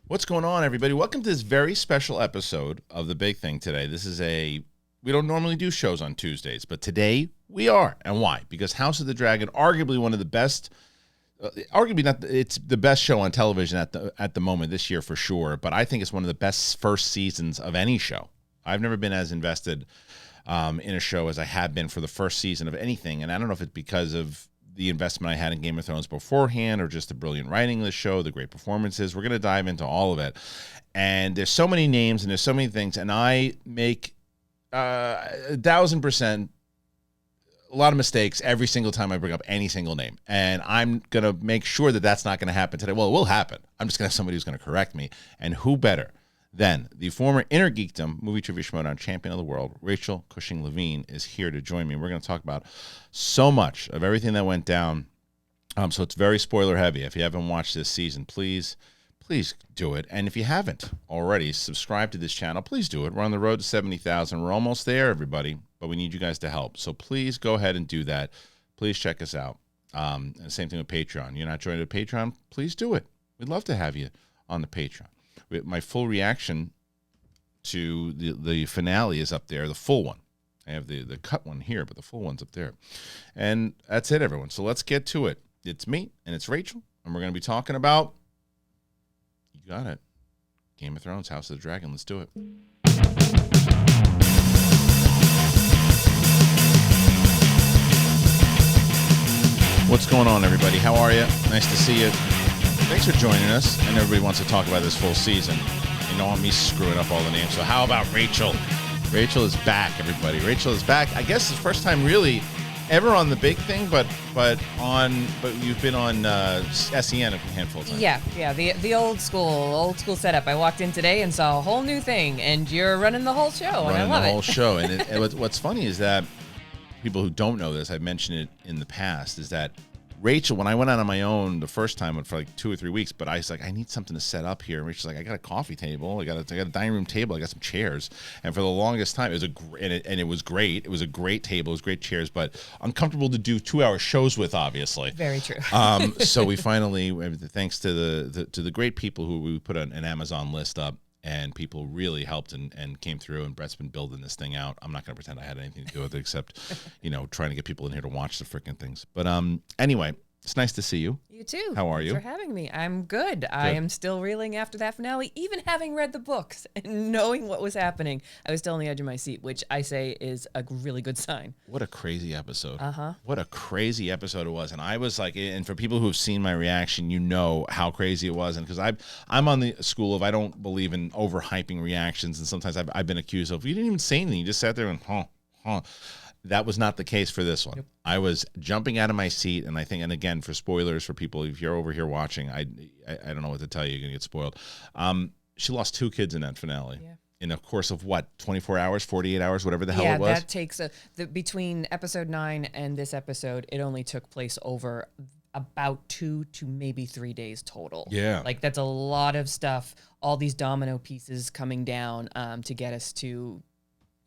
What's going on, everybody? Welcome to this very special episode of The Big Thing today. We don't normally do shows on Tuesdays, but today we are. And why? Because House of the Dragon, arguably one of the best, it's the best show on television at the moment this year for sure, but I think it's one of the best first seasons of any show. I've never been as invested in a show as I have been for the first season of anything, and I don't know if it's because of the investment I had in Game of Thrones beforehand or just the brilliant writing of the show, the great performances. We're going to dive into all of it. And there's so many names and there's so many things, and I make 1,000% a lot of mistakes every single time I bring up any single name. And I'm going to make sure that that's not going to happen today. Well, it will happen. I'm just going to have somebody who's going to correct me. And who better than the former Inner Geekdom movie trivia showdown champion of the world, Rachel Cushing-Levine, is here to join me. We're going to talk about so much of everything that went down. So it's very spoiler heavy. If you haven't watched this season, please do it. And if you haven't already, subscribe to this channel. Please do it. We're on the road to 70,000. We're almost there, everybody, but we need you guys to help. So please go ahead and do that. Please check us out. And same thing with Patreon. You're not joining the Patreon? Please do it. We'd love to have you on the Patreon. My full reaction to the finale is up there, the full one. I have the cut one here, but the full one's up there. And that's it, everyone. So let's get to it. It's me, and it's Rachel, and we're going to be talking about, you got it, Game of Thrones, House of the Dragon. Let's do it. What's going on, everybody? How are you? Nice to see you. Thanks for joining us. And everybody wants to talk about this full season. You don't want me screwing up all the names. So how about Rachel? Rachel is back, everybody. Rachel is back. I guess it's the first time really ever on The Big Thing, but you've been on SEN a handful of times. Yeah. The old school setup. I walked in today and saw a whole new thing, and you're running the whole show, and I love it. Running the whole show. And what's funny is that people who don't know this, I've mentioned it in the past, is that Rachel, when I went out on my own the first time for like 2 or 3 weeks, but I was like, I need something to set up here. And Rachel's like, I got a coffee table, I got a dining room table, I got some chairs. And for the longest time, it was great. It was a great table, it was great chairs, but uncomfortable to do 2-hour shows with, obviously. Very true. So we finally, thanks to the great people who we put an Amazon list up, and people really helped and came through, and Brett's been building this thing out. I'm not going to pretend I had anything to do with it except, trying to get people in here to watch the freaking things. But anyway, it's nice to see you. You too. How are you? Thanks for having me. I'm good. I am still reeling after that finale, even having read the books and knowing what was happening. I was still on the edge of my seat, which I say is a really good sign. What a crazy episode. Uh-huh. What a crazy episode it was. And I was like, and for people who have seen my reaction, you know how crazy it was. And because I'm on the school of, I don't believe in overhyping reactions. And sometimes I've been accused of, you didn't even say anything. You just sat there and, huh. That was not the case for this one. Yep. I was jumping out of my seat, and I think, and again, for spoilers for people, if you're over here watching, I don't know what to tell you. You're going to get spoiled. She lost 2 kids in that finale. Yeah. In a course of what, 24 hours, 48 hours, whatever the hell it was? Yeah, that takes between episode 9 and this episode, it only took place over about 2 to maybe 3 days total. Yeah. Like, that's a lot of stuff, all these domino pieces coming down to get us to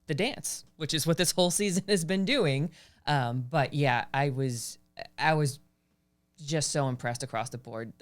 the dance, which is what this whole season has been doing. But yeah, I was just so impressed across the board.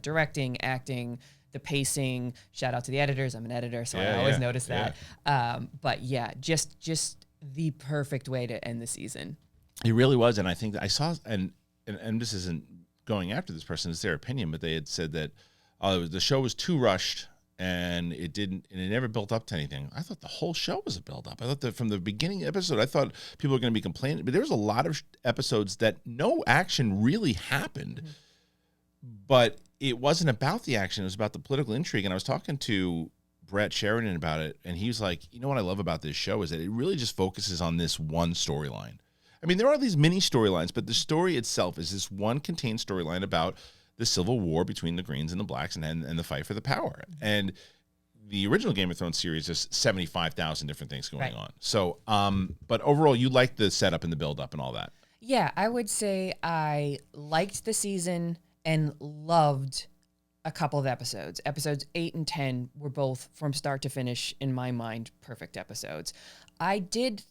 Directing, acting, the pacing. Shout out to the editors. I'm an editor, so I always notice that. But yeah, just the perfect way to end the season. It really was, and I think that I saw, and this isn't going after this person, it's their opinion, but they had said that the show was too rushed. And it never built up to anything. I thought the whole show was a build up. I thought that from the beginning episode, I thought people were going to be complaining, but there was a lot of episodes that no action really happened, but it wasn't about the action. It was about the political intrigue. And I was talking to Brett Sheridan about it, and he was like, you know what I love about this show is that it really just focuses on this one storyline. I mean, there are these mini storylines, but the story itself is this one contained storyline about the civil war between the Greens and the Blacks and the fight for the power. And the original Game of Thrones series, there's 75,000 different things going on. So, but overall, you liked the setup and the build-up and all that. Yeah, I would say I liked the season and loved a couple of episodes. Episodes 8 and 10 were both, from start to finish, in my mind, perfect episodes. I did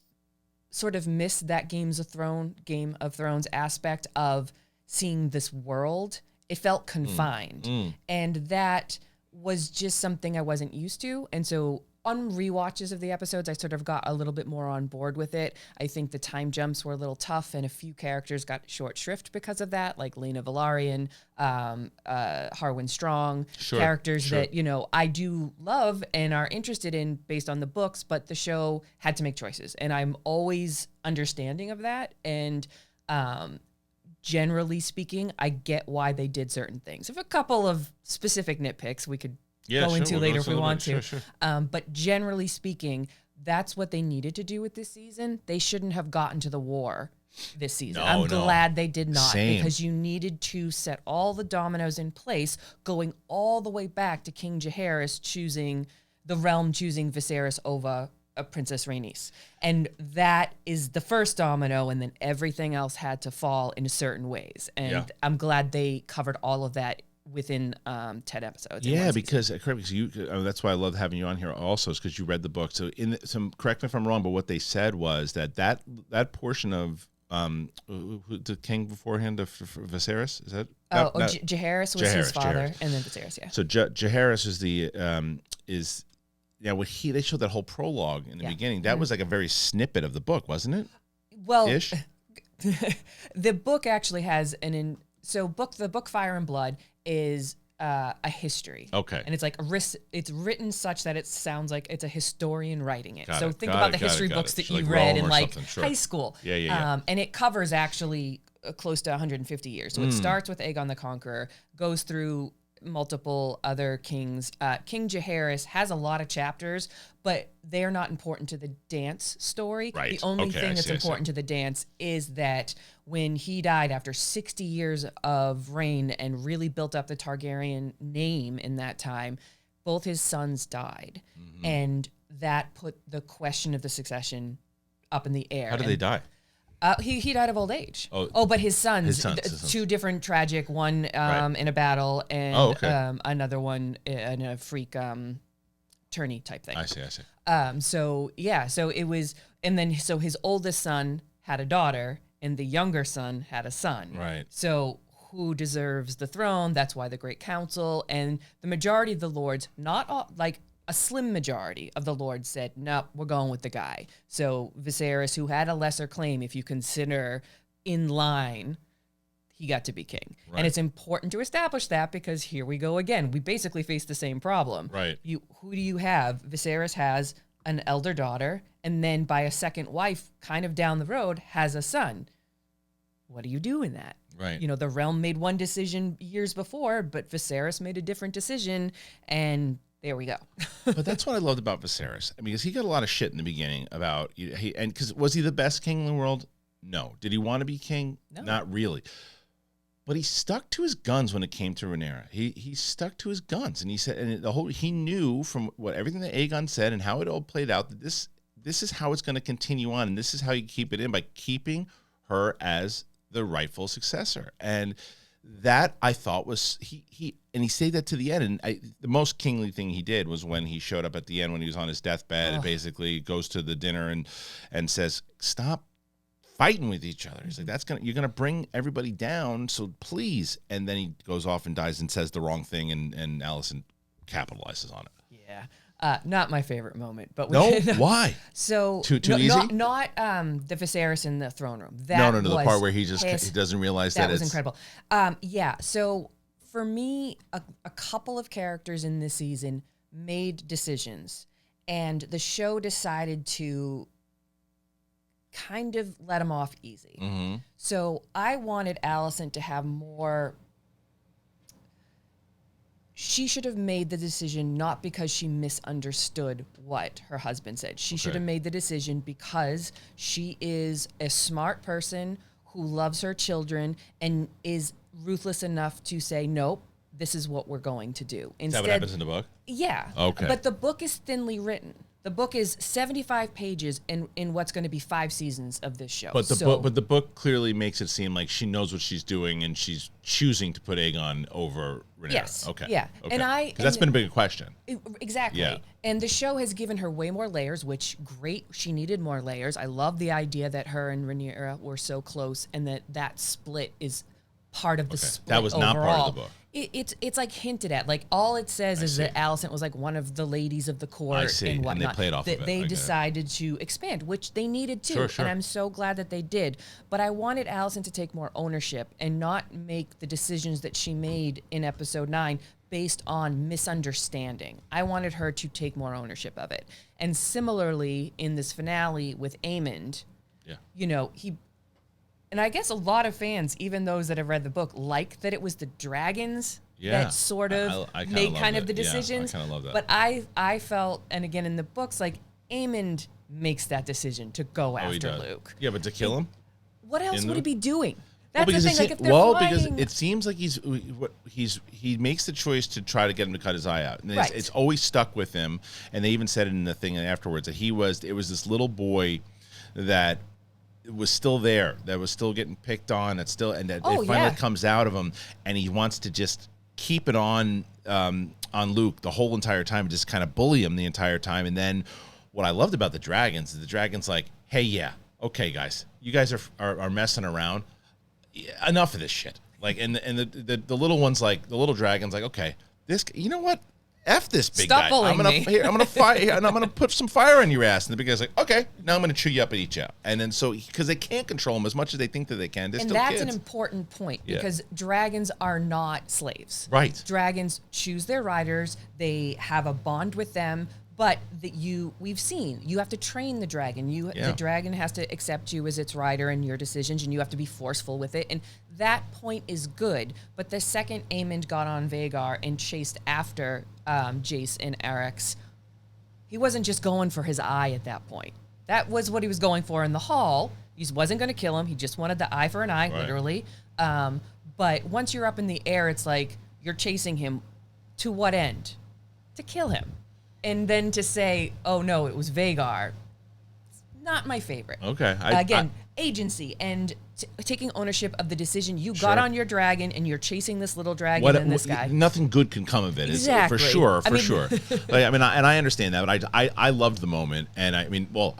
sort of miss that Game of Thrones aspect of seeing this world. It felt confined. And that was just something I wasn't used to. And so on rewatches of the episodes, I sort of got a little bit more on board with it. I think the time jumps were a little tough, and a few characters got short shrift because of that, like Lena Valarian, Harwin Strong, characters that, you know, I do love and are interested in based on the books, but the show had to make choices. And I'm always understanding of that. And generally speaking, I get why they did certain things. If a couple of specific nitpicks we could go into later if we want to. But generally speaking, that's what they needed to do with this season. They shouldn't have gotten to the war this season. I'm glad they did not, because you needed to set all the dominoes in place, going all the way back to King Jaehaerys choosing Viserys over Princess Rhaenys. And that is the first domino, and then everything else had to fall in certain ways. And I'm glad they covered all of that within 10 episodes. Yeah, because that's why I love having you on here also, is because you read the book. So correct me if I'm wrong, but what they said was that portion of the king beforehand of Viserys, is that? Jaehaerys was his father, and then Viserys. Yeah. So Jaehaerys is they showed that whole prologue in the beginning. That was like a very snippet of the book, wasn't it? Well, the book actually has the book Fire and Blood is a history. Okay. And it's like it's written such that it sounds like it's a historian writing it. Think about the history books that you read in like high school. Yeah. And it covers actually close to 150 years. So it starts with Aegon the Conqueror, goes through multiple other kings. King Jaehaerys has a lot of chapters, but they are not important to the dance story. Right. The only thing that's important to the dance is that when he died after 60 years of reign and really built up the Targaryen name in that time, both his sons died. Mm-hmm. And that put the question of the succession up in the air. How did they die? He died of old age. But his sons. Two different tragic, one in a battle, and another one in a freak tourney type thing. I see. So it was, and then so his oldest son had a daughter, and the younger son had a son. Right. So who deserves the throne? That's why the Great Council and the majority of the lords, not all, like a slim majority of the lords, said, no, we're going with the guy. So Viserys, who had a lesser claim, if you consider in line, he got to be king. Right. And it's important to establish that, because here we go again. We basically face the same problem. Right. Who do you have? Viserys has an elder daughter, and then by a second wife, kind of down the road, has a son. What do you do in that? Right. You know, the realm made one decision years before, but Viserys made a different decision, and there we go. But that's what I loved about Viserys, because he got a lot of shit in the beginning about because was he the best king in the world? No. Did he want to be king? No. Not really. But he stuck to his guns when it came to Rhaenyra. He stuck to his guns, and he said, and he knew from everything that Aegon said and how it all played out that this is how it's going to continue on, and this is how you keep it in, by keeping her as the rightful successor. And that I thought was he stayed that to the end. And the most kingly thing he did was when he showed up at the end when he was on his deathbed and basically goes to the dinner and says, "Stop fighting with each other." He's like, you're gonna bring everybody down, so please. And then he goes off and dies and says the wrong thing, and Alicent capitalizes on it. Yeah. Not my favorite moment, but why? So too easy. Not the Viserys in the throne room. No, the part where he doesn't realize that was incredible. So for me, a couple of characters in this season made decisions, and the show decided to kind of let them off easy. Mm-hmm. So I wanted Alicent to have more. She should have made the decision not because she misunderstood what her husband said. She should have made the decision because she is a smart person who loves her children and is ruthless enough to say, nope, this is what we're going to do. Is that what happens in the book? Yeah. Okay. But the book is thinly written. The book is 75 pages in what's going to be 5 seasons of this show. But the book clearly makes it seem like she knows what she's doing, and she's choosing to put Aegon over Rhaenyra. Yes. Okay. Yeah. Okay. And that's been a big question. Exactly. Yeah. And the show has given her way more layers, which great. She needed more layers. I love the idea that her and Rhaenyra were so close, and that split is part of the split. That was not overall. part of the book. It's like hinted at. Like all it says is that Alicent was like one of the ladies of the court and whatnot. And they played off that of it. they decided to expand, which they needed to. Sure. And I'm so glad that they did. But I wanted Alicent to take more ownership and not make the decisions that she made in episode 9 based on misunderstanding. I wanted her to take more ownership of it. And similarly, in this finale with Aemond, you know, and I guess a lot of fans, even those that have read the book, like that it was the dragons that sort of made kind of the decisions. I kind of love that. But I felt, and again in the books, like Aemond makes that decision to go after Luke. Yeah, but to kill him? What else would he be doing? That's the thing. Like if they're because flying, it seems like he makes the choice to try to get him to cut his eye out, and it's always stuck with him. And they even said it in the thing afterwards that it was this little boy that was still there, that was still getting picked on, it finally comes out of him, and he wants to just keep it on Luke the whole entire time, and just kind of bully him the entire time. And then what I loved about the dragons is the dragons like, hey, okay, guys, you guys are messing around. Enough of this shit. Like, and the little ones, like the little dragons, like, okay, this, you know what? F this big guy. I'm gonna fire, and I'm gonna put some fire on your ass. And the big guy's like, okay, now I'm gonna chew you up and eat you out. And then because they can't control him as much as they think that they can, and that's an important point because dragons are not slaves. Right. Dragons choose their riders. They have a bond with them. But we've seen you have to train the dragon. The dragon has to accept you as its rider and your decisions, and you have to be forceful with it. And that point is good. But the second Aemond got on Vhagar and chased after Jace and Arrax, he wasn't just going for his eye at that point. That was what he was going for in the hall. He wasn't going to kill him. He just wanted the eye for an eye, literally. But once you're up in the air, it's like you're chasing him. To what end? To kill him. And then to say, oh, no, it was Vhagar, it's not my favorite. Okay. Agency and taking ownership of the decision. You got on your dragon and you're chasing this little dragon and this guy. Nothing good can come of it. Exactly. For sure. Like, and I understand that, but I loved the moment. And I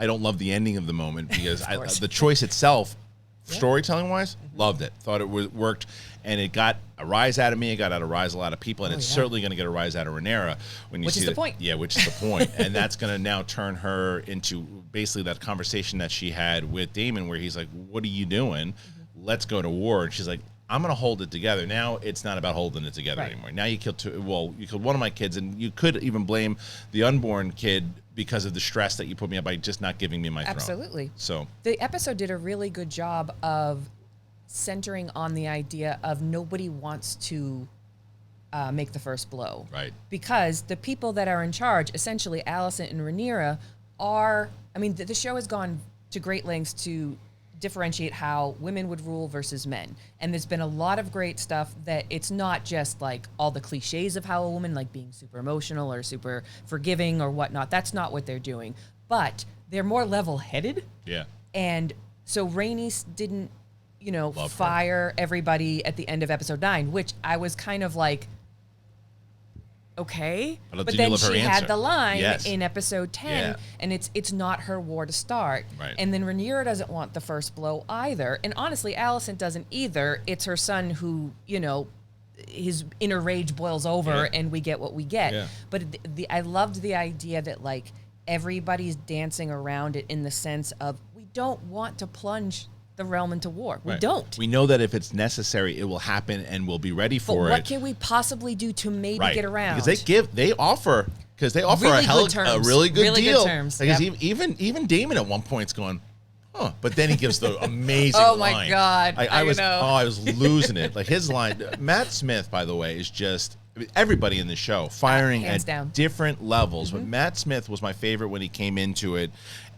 don't love the ending of the moment because the choice itself, storytelling-wise, loved it. Thought it worked. And it got a rise out of me. It got a rise a lot of people, and it's certainly going to get a rise out of Rhaenyra which is the point. Yeah, which is the point, and that's going to now turn her into basically that conversation that she had with Damon, where he's like, "What are you doing? Let's go to war." And she's like, "I'm going to hold it together." Now it's not about holding it together anymore. Now you killed you killed one of my kids, and you could even blame the unborn kid because of the stress that you put me up by just not giving me my throne. Absolutely. So the episode did a really good job of centering on the idea of nobody wants to make the first blow. Right. Because the people that are in charge, essentially Alicent and Rhaenyra, the show has gone to great lengths to differentiate how women would rule versus men. And there's been a lot of great stuff that it's not just like all the cliches of how a woman, like being super emotional or super forgiving or whatnot. That's not what they're doing. But they're more level-headed. Yeah. And so Rhaenys didn't fire everybody at the end of episode 9, which I was kind of like, okay. But then she had the line in episode 10, and it's not her war to start. Right. And then Rhaenyra doesn't want the first blow either. And honestly, Alicent doesn't either. It's her son who, his inner rage boils over and we get what we get. Yeah. But I loved the idea that, like, everybody's dancing around it in the sense of we don't want to plunge the realm into war. We don't. We know that if it's necessary, it will happen, and we'll be ready for it. What can we possibly do to maybe get around? Because they offer really a really good deal. Good terms. Because even Damon at one point's going, but then he gives the amazing line. Oh my God! I was losing it. Like his line. Matt Smith, by the way, is just everybody in the show firing at different levels. But Matt Smith was my favorite when he came into it.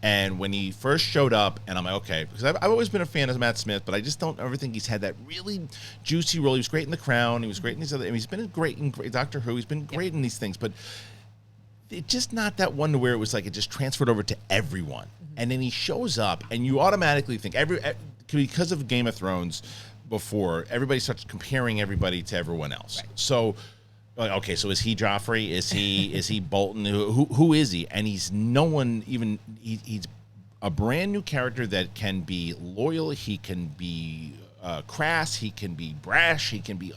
And when he first showed up, and I'm like, okay, because I've always been a fan of Matt Smith, but I just don't ever think he's had that really juicy role. He was great in The Crown. He was great in these other. He's been great in Doctor Who. He's been great in these things, but it's just not that one to where it was like it just transferred over to everyone. And then he shows up, and you automatically think because of Game of Thrones before, everybody starts comparing everybody to everyone else. Right. So. Okay, so is he Joffrey? Is he Bolton? Who is he? And he's no one even. He's a brand new character that can be loyal. He can be crass. He can be brash. He can be.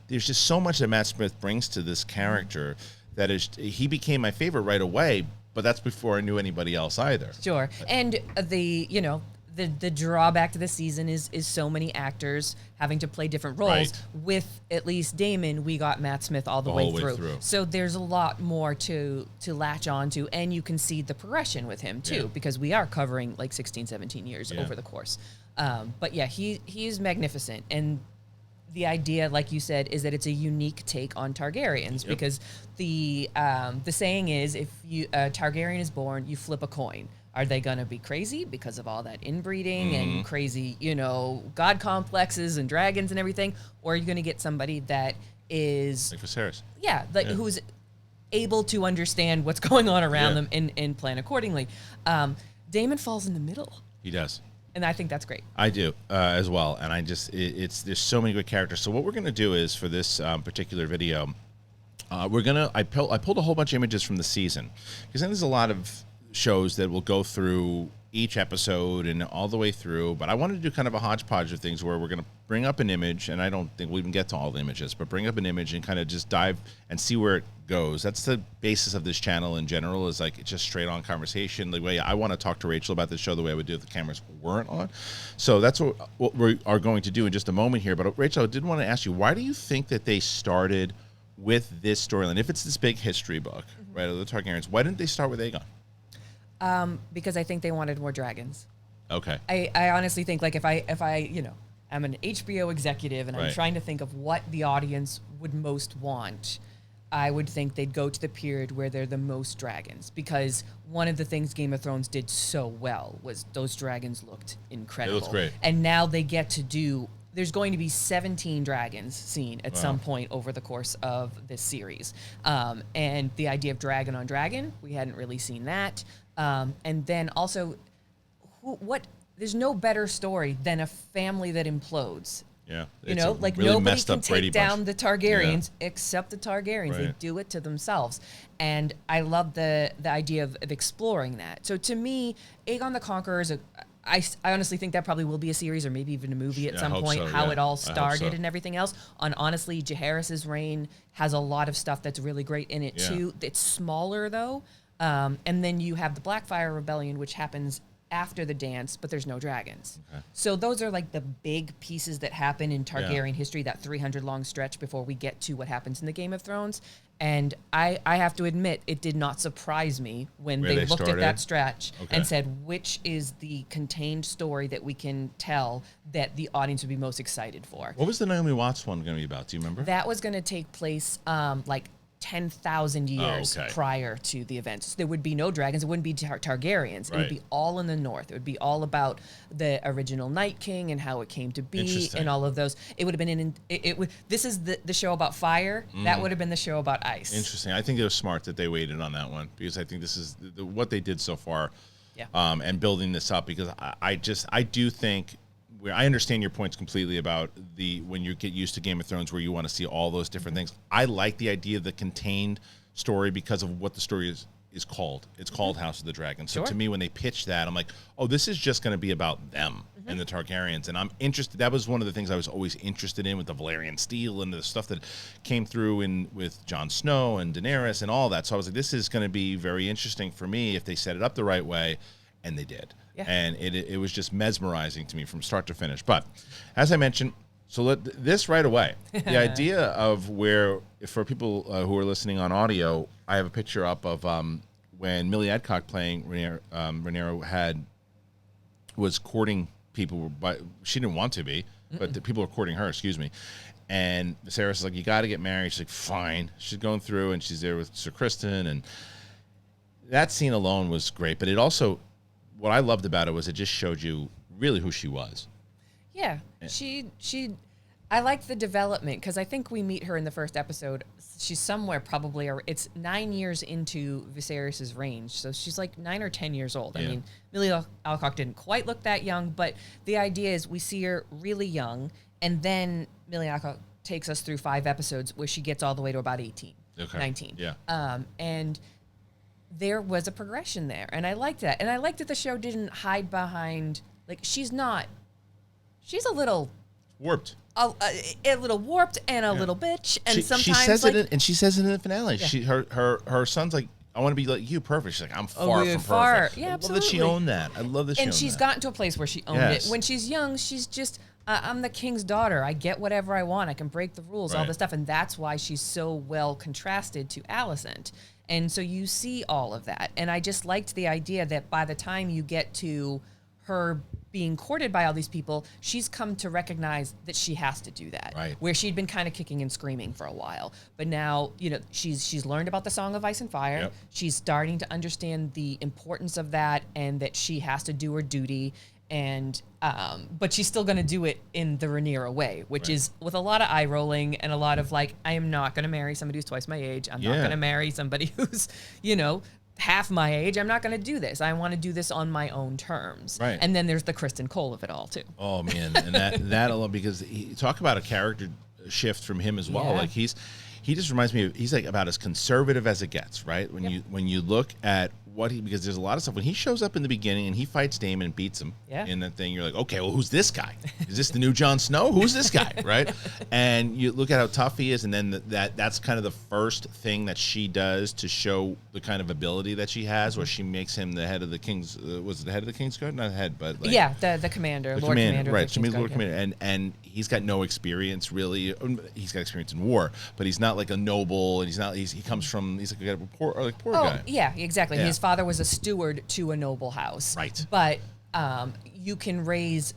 There's just so much that Matt Smith brings to this character that he became my favorite right away. But that's before I knew anybody else either. Sure. And the drawback to the season is so many actors having to play different roles. Right. With at least Damon, we got Matt Smith all the way through. So there's a lot more to latch onto, and you can see the progression with him too, because we are covering like 16, 17 years over the course. But yeah, he's magnificent. And the idea, like you said, is that it's a unique take on Targaryens, because the saying is, if a Targaryen is born, you flip a coin. Are they going to be crazy because of all that inbreeding and crazy, god complexes and dragons and everything? Or are you going to get somebody that is... Like Viserys. Yeah, who's able to understand what's going on around them and plan accordingly. Damon falls in the middle. He does. And I think that's great. I do as well. And I just, there's so many good characters. So what we're going to do is, for this particular video, I pulled a whole bunch of images from the season, because then there's a lot of shows that will go through each episode and all the way through, but I wanted to do kind of a hodgepodge of things where we're going to bring up an image, and I don't think we'll even get to all the images, but bring up an image and kind of just dive and see where it goes. That's the basis of this channel in general, is like, it's just straight on conversation. The way I want to talk to Rachel about the show, the way I would do if the cameras weren't on. So that's what we are going to do in just a moment here. But Rachel, I did want to ask you, why do you think that they started with this storyline? If it's this big history book, right, of the Targaryens, why didn't they start with Aegon? Because I think they wanted more dragons. Okay. I honestly think, like, if I I'm an HBO executive and I'm trying to think of what the audience would most want, I would think they'd go to the period where they're the most dragons, because one of the things Game of Thrones did so well was those dragons looked incredible. It looked great. And now they get to do... There's going to be 17 dragons seen at some point over the course of this series. And the idea of dragon on dragon, we hadn't really seen that. And then also, there's no better story than a family that implodes. Yeah. Like, really nobody can take Brady down bunch. the Targaryens except the Targaryens. Right. They do it to themselves. And I love the idea of exploring that. So to me, Aegon the Conqueror is I honestly think that probably will be a series, or maybe even a movie at some point, how it all started and everything else. Honestly, Jaehaerys's reign has a lot of stuff that's really great in it too. It's smaller though. And then you have the Blackfire Rebellion, which happens after the dance, but there's no dragons. Okay. So those are like the big pieces that happen in Targaryen history, that 300 long stretch before we get to what happens in the Game of Thrones. And I have to admit, it did not surprise me when they looked at that stretch and said, which is the contained story that we can tell that the audience would be most excited for. What was the Naomi Watts one going to be about? Do you remember? That was going to take place like 10,000 years prior to the events. There would be no dragons. It wouldn't be Targaryens. It would be all in the north. It would be all about the original Night King and how it came to be and all of those. It would have been this is the show about fire. That would have been the show about ice. Interesting. I think it was smart that they waited on that one, because I think this is what they did so far. And building this up, because I do think, I understand your points completely about when you get used to Game of Thrones, where you want to see all those different things. I like the idea of the contained story because of what the story is called. It's called House of the Dragon. So to me, when they pitched that, I'm like, oh, this is just going to be about them and the Targaryens. And I'm interested. That was one of the things I was always interested in, with the Valyrian steel and the stuff that came through with Jon Snow and Daenerys and all that. So I was like, this is going to be very interesting for me if they set it up the right way. And they did. And it was just mesmerizing to me from start to finish. But as I mentioned, so this right away, the idea of where, for people who are listening on audio, I have a picture up of when Millie Adcock playing Rhaenyra was courting people, but she didn't want to be, but the people were courting her, excuse me. And Viserys is like, you got to get married. She's like, fine. She's going through, and she's there with Sir Kristian, and that scene alone was great. But it also, what I loved about it was it just showed you really who she was. Yeah, I liked the development, because I think we meet her in the first episode. She's somewhere probably, it's 9 years into Viserys' reign, so she's like 9 or 10 years old. I mean, Millie Alcock didn't quite look that young, but the idea is we see her really young, and then Millie Alcock takes us through 5 episodes where she gets all the way to about 18, 19. And there was a progression there, and I liked that. And I liked that the show didn't hide behind, like, she's a little warped. A little warped and a little bitch, and sometimes she says like, it, and she says it in the finale. Yeah. Her son's like, I want to be like you, perfect. She's like, I'm far we're from far. perfect. Yeah, I love that she absolutely. owned that. I love that she and owned she's that. gotten to a place where she owned Yes. it. When she's young, she's just I'm the king's daughter. I get whatever I want. I can break the rules, all Right. this stuff, and that's why she's so well contrasted to Alicent. And so you see all of that, and I just liked the idea that by the time you get to her being courted by all these people, she's come to recognize that she has to do that. Right. Where she'd been kind of kicking and screaming for a while, but now she's learned about the Song of Ice and Fire. Yep. She's starting to understand the importance of that, and that she has to do her duty. And but she's still going to do it in the Rhaenyra way, which is with a lot of eye rolling and a lot of like, I am not going to marry somebody who's twice my age. I'm not going to marry somebody who's half my age. I'm not going to do this. I want to do this on my own terms. Right. And then there's the Kristen Cole of it all too. Oh man, and that alone, because talk about a character shift from him as well. Yeah. Like he just reminds me of, he's like about as conservative as it gets, right? When you look at what because there's a lot of stuff when he shows up in the beginning and he fights Damon and beats him in that thing, you're like, okay, well, who's this guy? Is this the new Jon Snow? Who's this guy? Right? And you look at how tough he is, and then that's kind of the first thing that she does to show the kind of ability that she has, where she makes him the head of the King's was it the head of the King's Guard? Not head, but like, the commander, the Lord Commander, right? of the She means King's Lord Guard, Commander, and he's got no experience really. He's got experience in war, but he's not like a noble, and he comes from he's like a poor guy. Yeah, exactly. Yeah. His father was a steward to a noble house, Right? But you can raise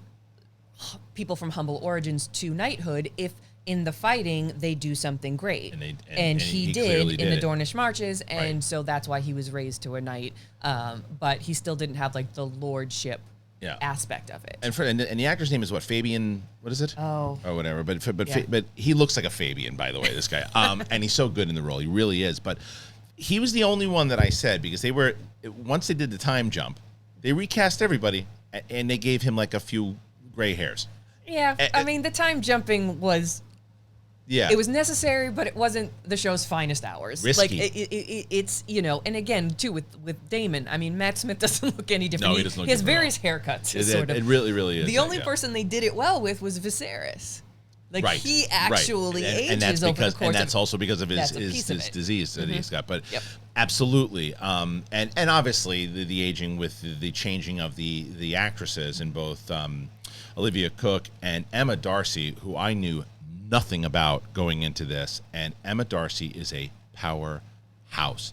people from humble origins to knighthood if in the fighting they do something great, and he did in the Dornish marches, and so that's why he was raised to a knight. But he still didn't have like the lordship aspect of it. And the actor's name is what? Fabian? What is it? Oh, or whatever. But he looks like a Fabian, by the way. This guy, and he's so good in the role. He really is. But he was the only one that I said, because they were, once they did the time jump, they recast everybody and they gave him like a few gray hairs. Yeah, I mean the time jumping was. Yeah, it was necessary, but it wasn't the show's finest hours. Risky. Like it's and again too with Damon. I mean, Matt Smith doesn't look any different. No, he doesn't look He has different various haircuts. Sort of. It really is. The only person they did it well with was Viserys. Like he actually ages and that's over because, the course and that's of, also because of his disease that he's got. But absolutely, and obviously the aging with the changing of the actresses in both Olivia Cooke and Emma Darcy, who I knew nothing about going into this, and Emma Darcy is a powerhouse.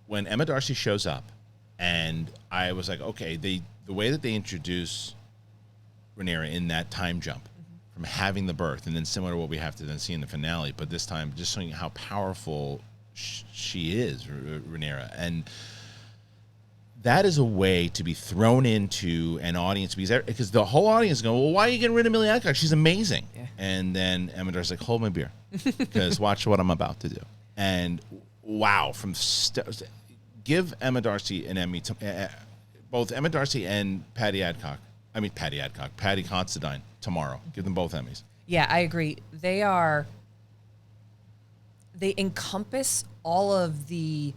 When Emma Darcy shows up, and I was like, okay, the way that they introduce Rhaenyra in that time jump, from having the birth, and then similar to what we have to then see in the finale, but this time just showing how powerful she is, Rhaenyra, and that is a way to be thrown into an audience, because the whole audience is going, well, why are you getting rid of Emilia Clarke? She's amazing. Yeah. And then Emma Darcy's like, hold my beer, because watch what I'm about to do. And wow, give Emma Darcy an Emmy, both Emma Darcy and Patty Considine tomorrow. Give them both Emmys. Yeah, I agree. They encompass all of the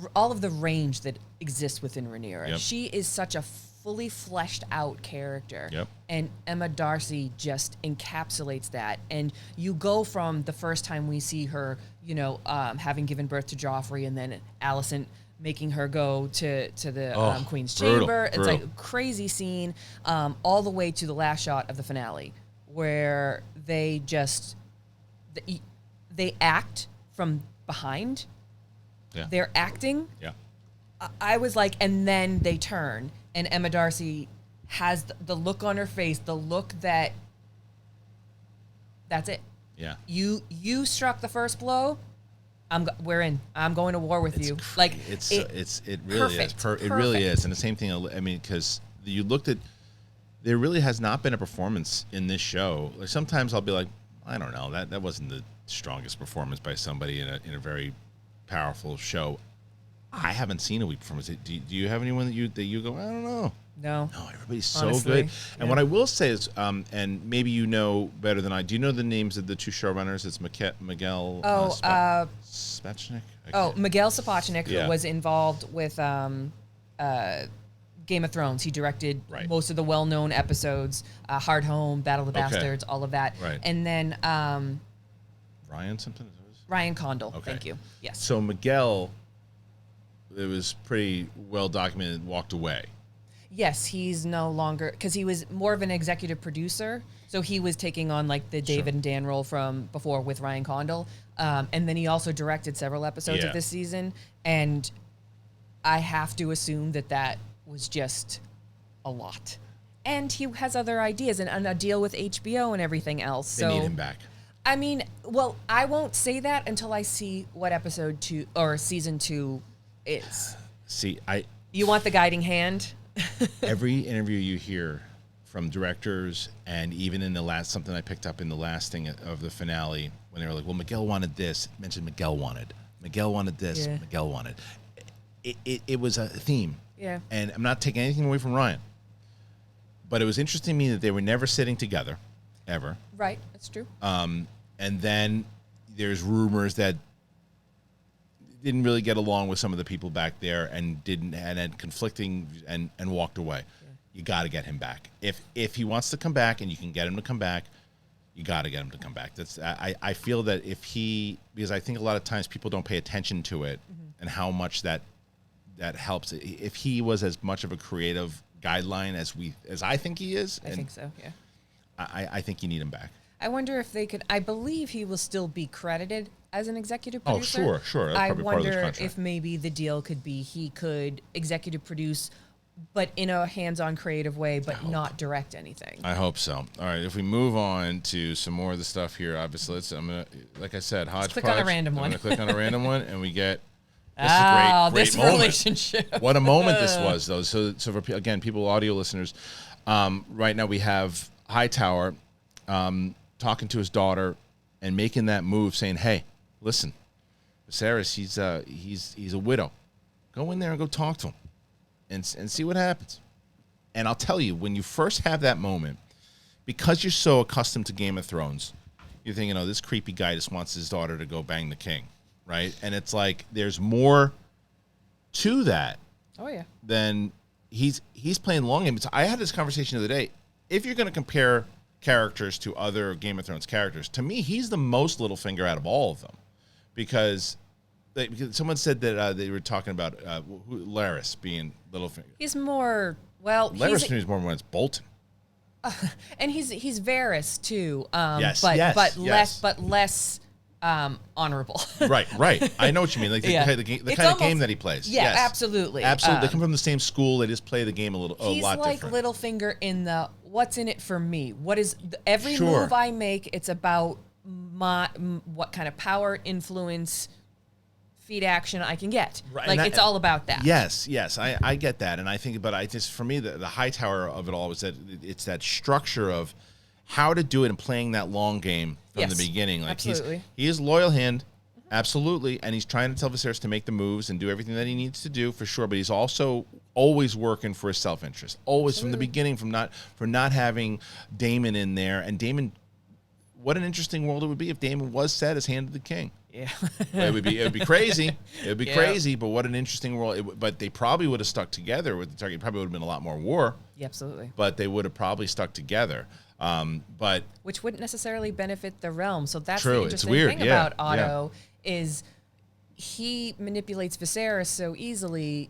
range that exists within Rhaenyra. Yep. She is such a fully fleshed out character. Yep. And Emma Darcy just encapsulates that. And you go from the first time we see her, having given birth to Joffrey, and then Alicent making her go to the Queen's chamber. It's like a crazy scene, all the way to the last shot of the finale, where they act from behind. Yeah. They're acting. Yeah. I was like, and then they turn, and Emma Darcy has the look on her face, the look that's it. Yeah. You struck the first blow. We're in. I'm going to war with you. Like it really is. It really is. And the same thing. I mean, because you looked at, there really has not been a performance in this show. Like sometimes I'll be like, I don't know, that wasn't the strongest performance by somebody in a very powerful show. I haven't seen a weak performance. Do you have anyone that you go, I don't know? No, everybody's so honestly, good. yeah. And what I will say is, and maybe you know better than I. Do you know the names of the two showrunners? It's Miguel. Miguel Sapochnik, Yeah. who was involved with Game of Thrones. He directed Right. most of the well-known episodes, Hard Home, Battle of the Okay. Bastards, all of that. Right. And then Ryan something? Ryan Condal. Okay. Thank you. Yes. So Miguel, it was pretty well documented, walked away. Yes, he's no longer, because he was more of an executive producer. So he was taking on like the David and Dan role from before with Ryan Condal. And then he also directed several episodes of this season. And I have to assume that that was just a lot. And he has other ideas and a deal with HBO and everything else. They need him back. I mean, well, I won't say that until I see what episode 2 or season 2 is. See, You want the guiding hand? every interview you hear from directors, and even in the last, something I picked up in the last thing of the finale, when they were like, well, Miguel wanted this, mentioned Miguel wanted this, Miguel wanted. It was a theme. Yeah. And I'm not taking anything away from Ryan, but it was interesting to me that they were never sitting together, ever. Right, that's true. And then there's rumors that didn't really get along with some of the people back there and had conflicting and walked away. Yeah. You got to get him back. If he wants to come back and you can get him to come back, you got to get him to come back. I feel that because I think a lot of times people don't pay attention to it and how much that helps. If he was as much of a creative guideline as I think he is, I think so, yeah. I think you need him back. I wonder if they could. I believe he will still be credited as an executive producer. Oh, sure. That's I probably part of the wonder contract. if maybe the deal could be he could executive produce, but in a hands-on creative way, but not direct anything. I hope so. All right, if we move on to some more of the stuff here, obviously, I'm gonna, like I said, hodgepodge. Click on a random one. I'm gonna click on a random one, and we get. This moment. relationship. What a moment this was, though. So for, again, people, audio listeners, right now we have Hightower talking to his daughter and making that move, saying, "Hey, listen, Viserys, he's a widow. Go in there and go talk to him, and see what happens." And I'll tell you, when you first have that moment, because you're so accustomed to Game of Thrones, you're thinking, "Oh, this creepy guy just wants his daughter to go bang the king." Right? And it's like there's more to that. Oh yeah. Than he's playing long game. I had this conversation the other day. If you're going to compare characters to other Game of Thrones characters, to me, he's the most Littlefinger out of all of them, because someone said that they were talking about Larys being Littlefinger. He's more Larys to me is more when it's Bolton. And he's Varys too. Yes, but less honorable. Right. I know what you mean. Like the kind of game that he plays. Yeah, yes. absolutely. Absolutely. They come from the same school. They just play the game a lot different. He's like Littlefinger in the what's in it for me. What is every move I make? It's about what kind of power, influence, feed action I can get. Right. Like it's all about that. Yes. I get that, and I think, but I just for me the Hightower of it all was that it's that structure of how to do it and playing that long game from the beginning. Like absolutely. He is loyal hand, absolutely, and he's trying to tell Viserys to make the moves and do everything that he needs to do for sure. But he's also always working for his self-interest, always from the beginning, for not having Damon in there. And Damon, what an interesting world it would be if Damon was set as hand of the king. Yeah, it would be crazy. It would be crazy, but what an interesting world. But they probably would have stuck together with the Targaryen. Probably would have been a lot more war. Yeah, absolutely. But they would have probably stuck together. But which wouldn't necessarily benefit the realm. So that's true. the interesting thing about Otto is he manipulates Viserys so easily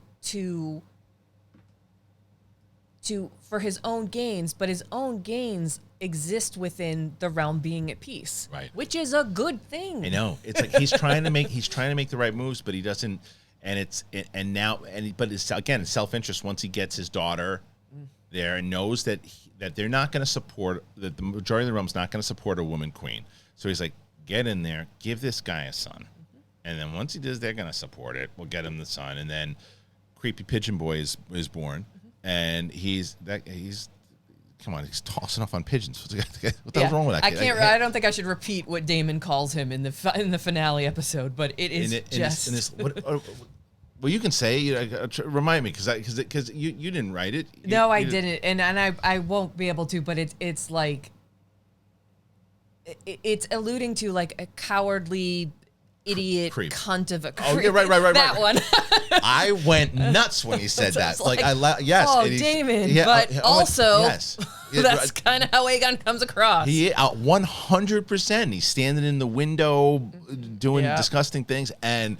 for his own gains, but his own gains exist within the realm being at peace, right? Which is a good thing. I know. It's like he's trying to make the right moves, but he doesn't. And but it's again self-interest. Once he gets his daughter there and knows that they're not going to support, that the majority of the realm's not going to support a woman queen. So he's like, get in there, give this guy a son. And then once he does, they're going to support it. We'll get him the son. And then creepy pigeon boy is born. And he's come on, he's tossing off on pigeons. What the hell's wrong with that kid? I don't think I should repeat what Damon calls him in the finale episode, but it is well, you can say, remind me, because you didn't write it. No, I didn't, and I won't be able to. But it's like it's alluding to like a cowardly idiot creep. cunt of a creep. Oh, yeah, right. That one. I went nuts when he said that. So it's Yes. Oh, Damon. Yeah, but also, yes. that's kind of how Aegon comes across. He 100%. He's standing in the window doing disgusting things, and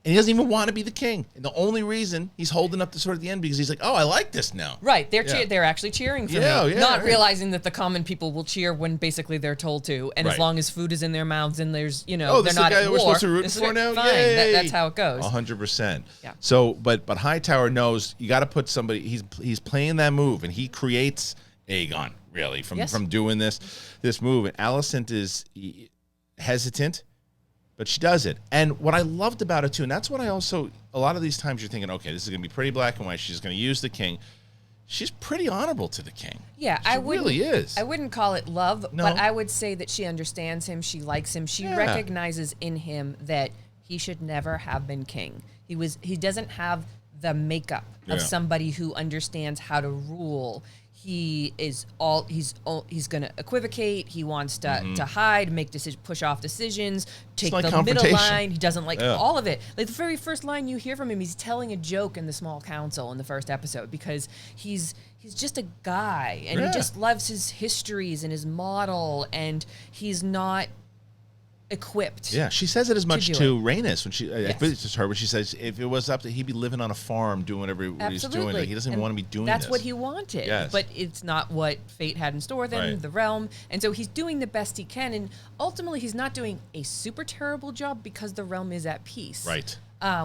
he doesn't even want to be the king. And the only reason he's holding up the sword at the end because he's like, oh, I like this now. Right. They're actually cheering for me. Not realizing that the common people will cheer when basically they're told to. And as long as food is in their mouths and there's, they're not at war. We're supposed to root for now? Fine. That's how it goes. 100%. Yeah. So, but Hightower knows you got to put somebody, he's playing that move, and he creates Aegon, really, from doing this move. And Alicent is hesitant, but she does it. And what I loved about it, too, and that's what I also, a lot of these times you're thinking, okay, this is going to be pretty black and white. She's going to use the king. She's pretty honorable to the king. Yeah, she really is. I wouldn't call it love, but I would say that she understands him. She likes him. She recognizes in him that he should never have been king. He doesn't have the makeup of somebody who understands how to rule. He's going to equivocate. He wants to hide, make decisions, push off decisions, take the middle line. He doesn't like all of it. Like the very first line you hear from him, he's telling a joke in the small council in the first episode because he's just a guy and he just loves his histories and his model, and he's not equipped. Yeah, she says it as much to Rhaenys when she it's just her, but she says if it was up to he'd be living on a farm doing whatever he's doing. Like, he doesn't even want to be doing that's this. what he wanted. Yes. But it's not what fate had in store then, the realm. And so he's doing the best he can, and ultimately he's not doing a super terrible job because the realm is at peace. Right.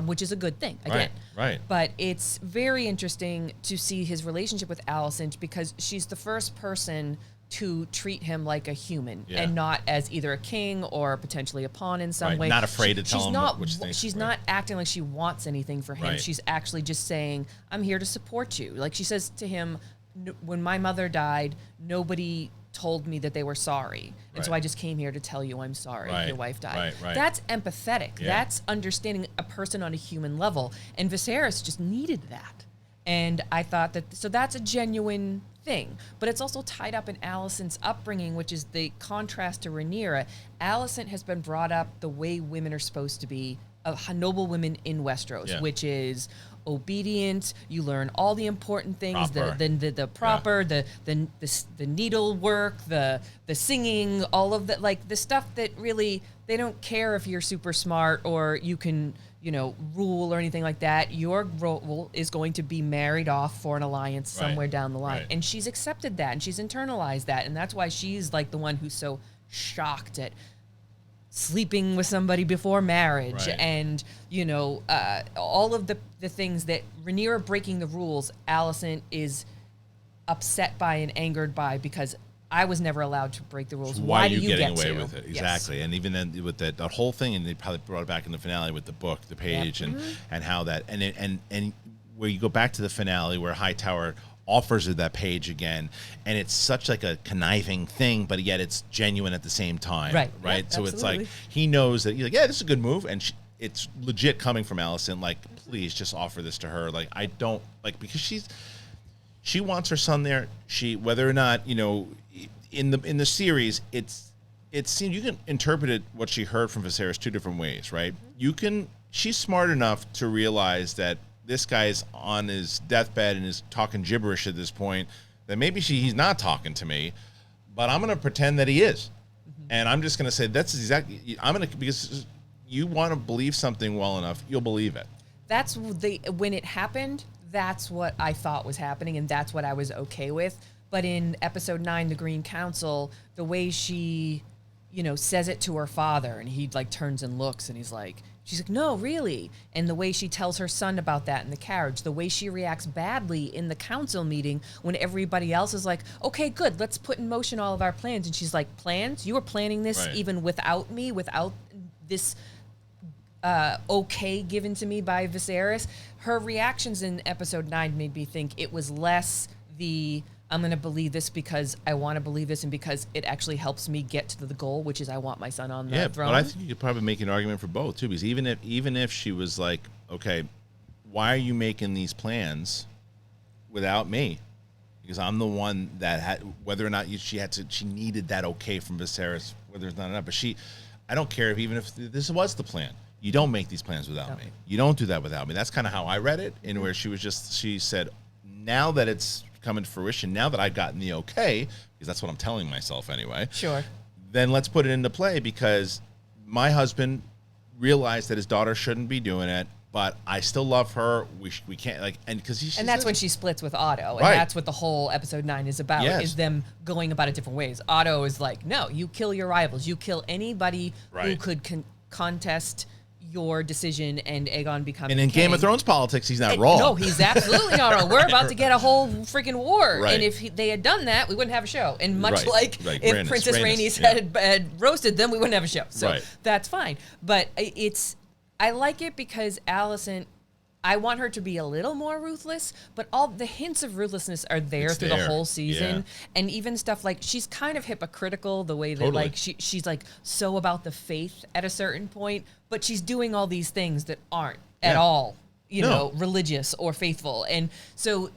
Which is a good thing, again. Right. But it's very interesting to see his relationship with Alicent because she's the first person to treat him like a human and not as either a king or potentially a pawn in some way. Not afraid to tell him which things. She's not acting like she wants anything for him. She's actually just saying, I'm here to support you. Like she says to him, when my mother died, nobody told me that they were sorry. And so I just came here to tell you I'm sorry your wife died. That's empathetic. That's understanding a person on a human level. And Viserys just needed that. And I thought so that's a genuine thing, but it's also tied up in Alicent's upbringing, which is the contrast to Rhaenyra. Alicent has been brought up the way women are supposed to be, noble women in Westeros, which is obedient. You learn all the important things, the proper, the needlework, the singing, all of that, like the stuff that really they don't care if you're super smart or you can rule or anything like that. Your role is going to be married off for an alliance somewhere down the line. And she's accepted that and she's internalized that. And that's why she's like the one who's so shocked at sleeping with somebody before marriage and, all of the things that Rhaenyra breaking the rules, Alicent is upset by and angered by because I was never allowed to break the rules. Why are you getting get away with it? Exactly. And even then with that whole thing, and they probably brought it back in the finale with the book, the page, and how that, and where you go back to the finale where Hightower offers her that page again, and it's such like a conniving thing, but yet it's genuine at the same time. Right. Yeah, so absolutely. it's like, he knows that, he's like, yeah, this is a good move, and it's legit coming from Alicent, like, please just offer this to her. Like, I don't, like, because she wants her son there. Whether or not, in the series, it seems you can interpret it what she heard from Viserys two different ways, right? She's smart enough to realize that this guy's on his deathbed and is talking gibberish at this point, that maybe he's not talking to me, but I'm going to pretend that he is. And I'm just going to say because you want to believe something well enough, you'll believe it. That's when it happened, that's what I thought was happening, and that's what I was okay with. But in episode 9, the Green Council, the way she, says it to her father, and he like turns and looks, and she's like, no, really. And the way she tells her son about that in the carriage, the way she reacts badly in the council meeting when everybody else is like, okay, good, let's put in motion all of our plans. And she's like, plans? You were planning this even without me, without this okay given to me by Viserys. Her reactions in episode 9 made me think it was less I'm going to believe this because I want to believe this and because it actually helps me get to the goal, which is I want my son on the throne. But I think you could probably make an argument for both, too, because even if she was like, okay, why are you making these plans without me? Because I'm the one that had, whether or not she needed that okay from Viserys, whether it's not enough. But I don't care if this was the plan. You don't make these plans without me. You don't do that without me. That's kind of how I read it, in where she said, now that it's coming to fruition, now that I've gotten the okay, because that's what I'm telling myself anyway. Sure. Then let's put it into play, because my husband realized that his daughter shouldn't be doing it, but I still love her. We can't, like, and because and that's when she splits with Otto, and Right. that's what the whole episode 9 is about. Yes. Is them going about it different ways. Otto is like, no, you kill your rivals, you kill anybody who Right. could contest your decision, and Aegon becoming And in king. Game of Thrones politics, he's not wrong. No, he's absolutely not wrong. We're about to get a whole freaking war, Right. and if they had done that, we wouldn't have a show. And much Right. like Right. if Rhaenys, Princess Rhaenys, Rhaenys had roasted them, we wouldn't have a show. So Right. that's fine. But I like it because Alicent, I want her to be a little more ruthless, but all the hints of ruthlessness are there It's through the there. whole season. Yeah. And even stuff like, she's kind of hypocritical the way that Totally. like she's like so about the faith at a certain point, but she's doing all these things that aren't at Yeah. all, you No. know, religious or faithful. And so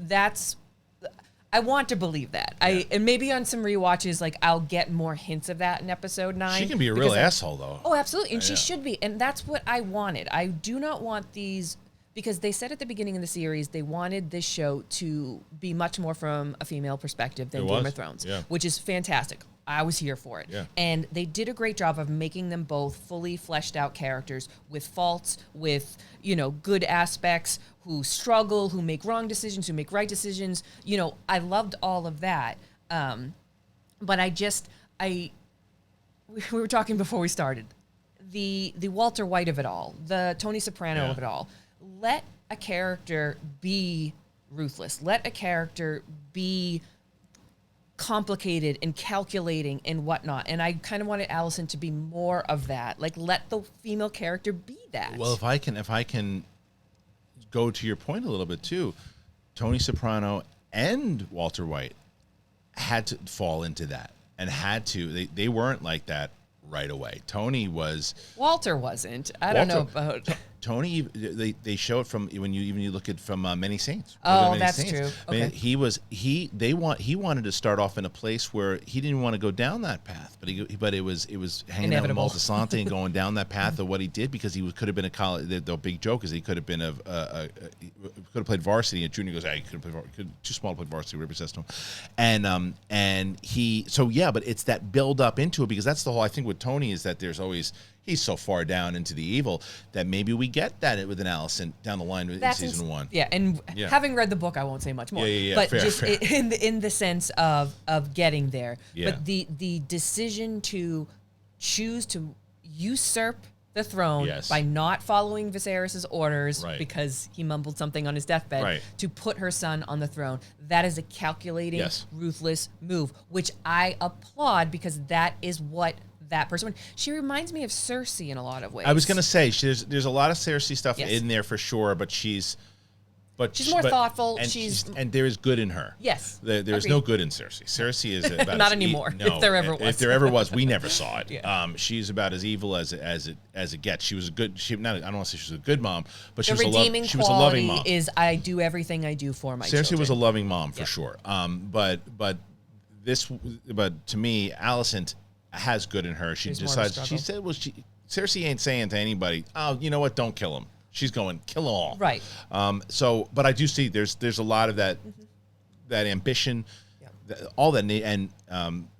I want to believe that. And maybe on some rewatches, like I'll get more hints of that in episode 9. She can be a real asshole, though. Oh, absolutely. And she Yeah. should be. And that's what I wanted. I do not want these, because they said at the beginning of the series they wanted this show to be much more from a female perspective than It Game was. of Thrones, Yeah. which is fantastic. I was here for it. Yeah. And they did a great job of making them both fully fleshed out characters with faults, with, you know, good aspects, who struggle, who make wrong decisions, who make right decisions. You know, I loved all of that. But we were talking before we started. The Walter White of it all, the Tony Soprano of it all. Let a character be ruthless. Let a character be complicated and calculating and whatnot. And I kind of wanted Alicent to be more of that. Like, let the female character be that. Well, if I can go to your point a little bit too, Tony Soprano and Walter White had to fall into that, and they weren't like that right away. Tony was. Walter wasn't. I don't know about. Tony, they show it from when you look at from Many Saints. Oh, Many that's Saints. true. I mean, Okay. he wanted to start off in a place where he didn't want to go down that path, but it was hanging Inevitable. out with Maltasante and going down that path of what he did, because he could have been a college. The big joke is he could have been he could have played varsity, and Junior goes, "Hey, he could have played too small to play varsity." Ripper says to him, but it's that build up into it, because that's the whole. I think with Tony is that there's always. He's so far down into the evil that maybe we get that with an Alicent down the line in season 1. Yeah, and having read the book, I won't say much more. But fair, just fair. in the sense of getting there. Yeah. But the decision to choose to usurp the throne by not following Viserys' orders because he mumbled something on his deathbed to put her son on the throne, that is a calculating, ruthless move, which I applaud, because that is what that person. She reminds me of Cersei in a lot of ways. I was gonna say there's a lot of Cersei stuff in there for sure, but she's more thoughtful. And there is good in her. Yes, there's no good in Cersei. Cersei is about not anymore. No, if there ever was. If there ever was, we never saw it. Yeah. She's about as evil as it gets. She was a good. I don't want to say she was a good mom, but she the was redeeming she was a loving mom. Is I do everything I do for my Cersei children. was a loving mom for sure. But to me, Alicent has good in her. She decides. She said, Cersei ain't saying to anybody, "Oh, you know what? Don't kill him." She's going, kill them all. Right. But I do see there's a lot of that ambition, all that, and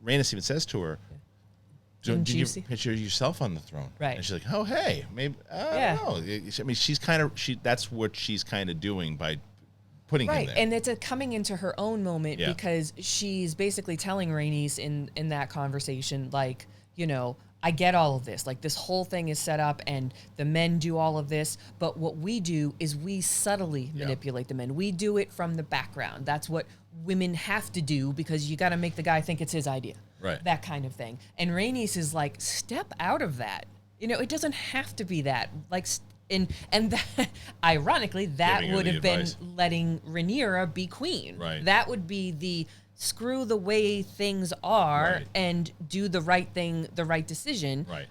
Rhaenys even says to her, "Did you picture yourself on the throne?" Right. And she's like, "Oh, hey, maybe." I don't know. I mean, she's kind of that's what she's kind of doing by putting him there. And it's a coming into her own moment, because she's basically telling Rhaenys in that conversation, like, you know, I get all of this. Like, this whole thing is set up and the men do all of this. But what we do is we subtly manipulate the men. We do it from the background. That's what women have to do, because you got to make the guy think it's his idea. Right. That kind of thing. And Rhaenys is like, step out of that. You know, it doesn't have to be that. Like, and that, ironically, that Giving her would the have been advice. letting Rhaenyra be queen. Right. That would be the screw the way things are and do the right thing, the right decision. Right.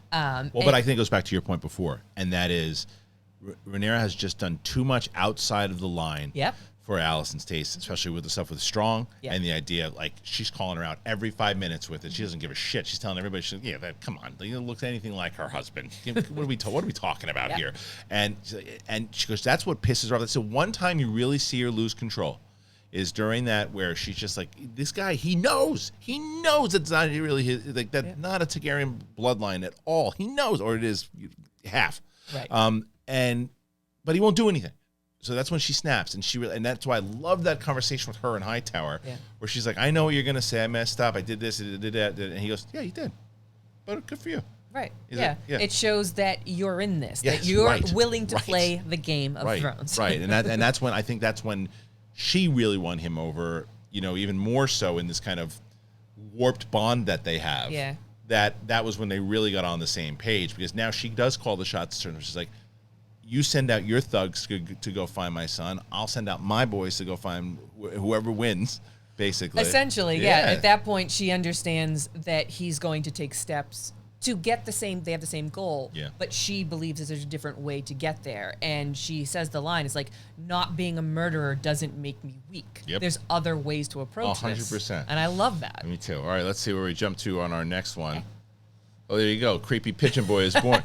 But I think it goes back to your point before, and that is Rhaenyra has just done too much outside of the line for Alicent's taste, especially with the stuff with Strong and the idea like she's calling her out every 5 minutes with it. She doesn't give a shit. She's telling everybody, come on, it looks anything like her husband. What are we talking about here? And she goes, that's what pisses her off. That's the one time you really see her lose control, is during that where she's just like, this guy, he knows it's not really his, like that's not a Targaryen bloodline at all. He knows, or it is half, right? But he won't do anything. So that's when she snaps, and that's why I love that conversation with her in Hightower, where she's like, I know what you're gonna say. I messed up. I did this, I did that, and he goes, yeah, you did, but good for you. Right. It shows that you're in this, that you're willing to play the game of Thrones. Right. And that's when I think that's when she really won him over, even more so in this kind of warped bond that they have. Yeah. That was when they really got on the same page, because now she does call the shots. She's like, you send out your thugs to go find my son. I'll send out my boys to go find whoever wins, basically. Essentially, At that point, she understands that he's going to take steps to get they have the same goal, but she believes that there's a different way to get there. And she says the line, it's like, not being a murderer doesn't make me weak. Yep. There's other ways to approach 100%. this. And I love that. Me too. All right, let's see where we jump to on our next one. Oh, there you go. Creepy Pigeon Boy is born.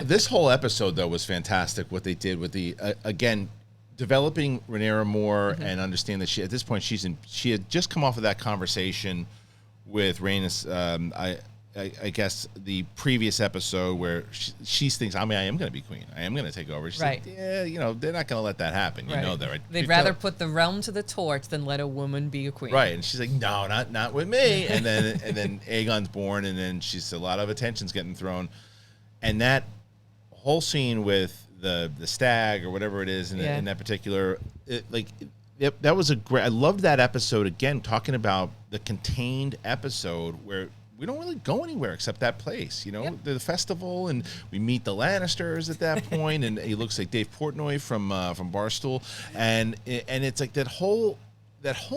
This whole episode, though, was fantastic. What they did with the again, developing Rhaenyra more and understand that at this point she had just come off of that conversation with Rhaenys. I guess the previous episode where she thinks, I am going to be queen. I am going to take over. She's like, they're not going to let that happen. You know that, right? They'd rather put the realm to the torch than let a woman be a queen. Right. And she's like, no, not with me. And then Aegon's born, and then she's a lot of attention's getting thrown. And that whole scene with the stag or whatever it is in that particular, that was a great. I loved that episode again, talking about the contained episode where we don't really go anywhere except that place, the festival, and we meet the Lannisters at that point, and he looks like Dave Portnoy from Barstool, and it's like that whole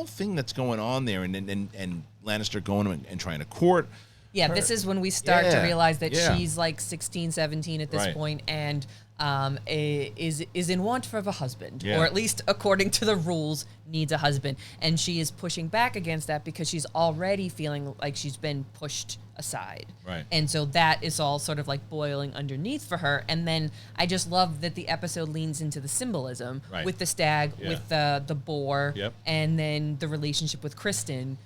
thing that's going on there, and Lannister going and trying to court. Yeah, this is when we start to realize that she's like 16, 17 at this point, and is in want of a husband, or at least according to the rules needs a husband, and she is pushing back against that because she's already feeling like she's been pushed aside, and so that is all sort of like boiling underneath for her. And then I just love that the episode leans into the symbolism with the stag, with the boar, and then the relationship with Kristian.